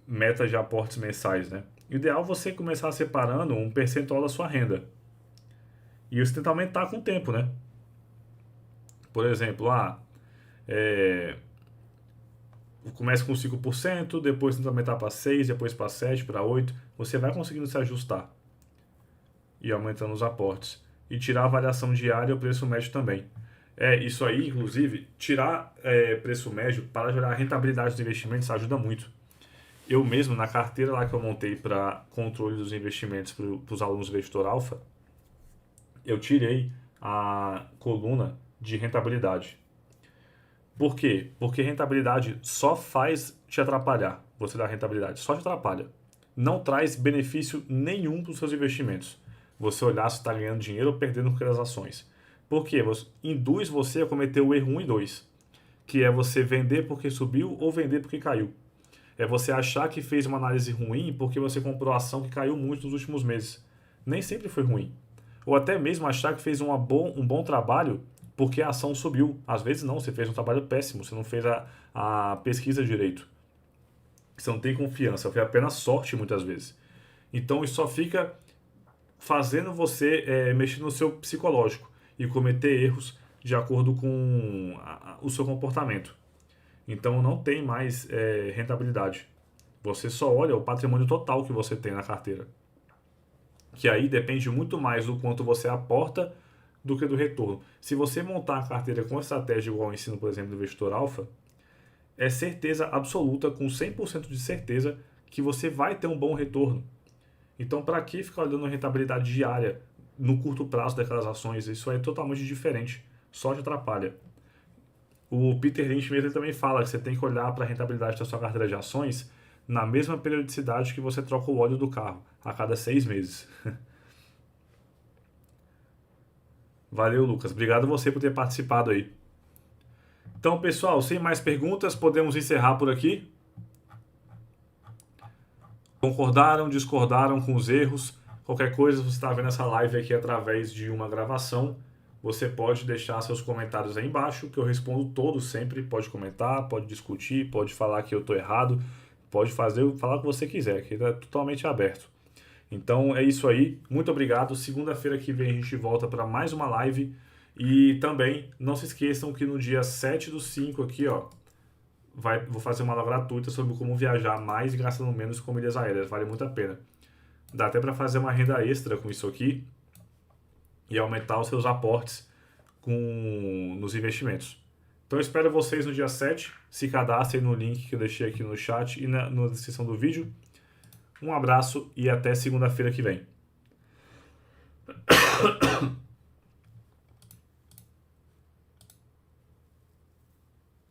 Metas de aportes mensais, né? Ideal você começar separando um percentual da sua renda. E isso tenta aumentar com o tempo, né? Por exemplo, começa com 5%, depois tenta aumentar para 6%, depois para 7%, para 8%. Você vai conseguindo se ajustar e aumentando os aportes. E tirar a variação diária e o preço médio também. Isso aí, inclusive, tirar preço médio para gerar a rentabilidade dos investimentos ajuda muito. Eu mesmo, na carteira lá que eu montei para controle dos investimentos para os alunos do Investidor Alpha, eu tirei a coluna de rentabilidade. Por quê? Porque rentabilidade só faz te atrapalhar. Você dá rentabilidade, só te atrapalha. Não traz benefício nenhum para os seus investimentos. Você olhar se está ganhando dinheiro ou perdendo com aquelas ações. Por quê? Induz você a cometer o erro 1 e 2, que é você vender porque subiu ou vender porque caiu. É você achar que fez uma análise ruim porque você comprou ação que caiu muito nos últimos meses. Nem sempre foi ruim. Ou até mesmo achar que fez um bom trabalho porque a ação subiu. Às vezes não, você fez um trabalho péssimo, você não fez a pesquisa direito. Você não tem confiança, foi apenas sorte muitas vezes. Então isso só fica fazendo você mexer no seu psicológico e cometer erros de acordo com o seu comportamento. Então não tem mais rentabilidade. Você só olha o patrimônio total que você tem na carteira. Que aí depende muito mais do quanto você aporta do que do retorno. Se você montar a carteira com estratégia igual ao ensino, por exemplo, do Investidor Alpha, é certeza absoluta, com 100% de certeza, que você vai ter um bom retorno. Então, para que ficar olhando a rentabilidade diária no curto prazo daquelas ações? Isso é totalmente diferente, só te atrapalha. O Peter Lynch mesmo também fala que você tem que olhar para a rentabilidade da sua carteira de ações na mesma periodicidade que você troca o óleo do carro, a cada 6 meses. Valeu, Lucas. Obrigado a você por ter participado aí. Então, pessoal, sem mais perguntas, podemos encerrar por aqui. Concordaram, discordaram com os erros? Qualquer coisa, você está vendo essa live aqui através de uma gravação. Você pode deixar seus comentários aí embaixo, que eu respondo todos sempre. Pode comentar, pode discutir, pode falar que eu estou errado, pode falar o que você quiser, que é totalmente aberto. Então é isso aí, muito obrigado. Segunda-feira que vem a gente volta para mais uma live. E também não se esqueçam que no dia 7/5 aqui, vou fazer uma aula gratuita sobre como viajar mais e gastando menos com milhas aéreas. Vale muito a pena. Dá até para fazer uma renda extra com isso aqui e aumentar os seus aportes nos investimentos. Então eu espero vocês no dia 7. Se cadastrem no link que eu deixei aqui no chat e na descrição do vídeo. Um abraço e até segunda-feira que vem.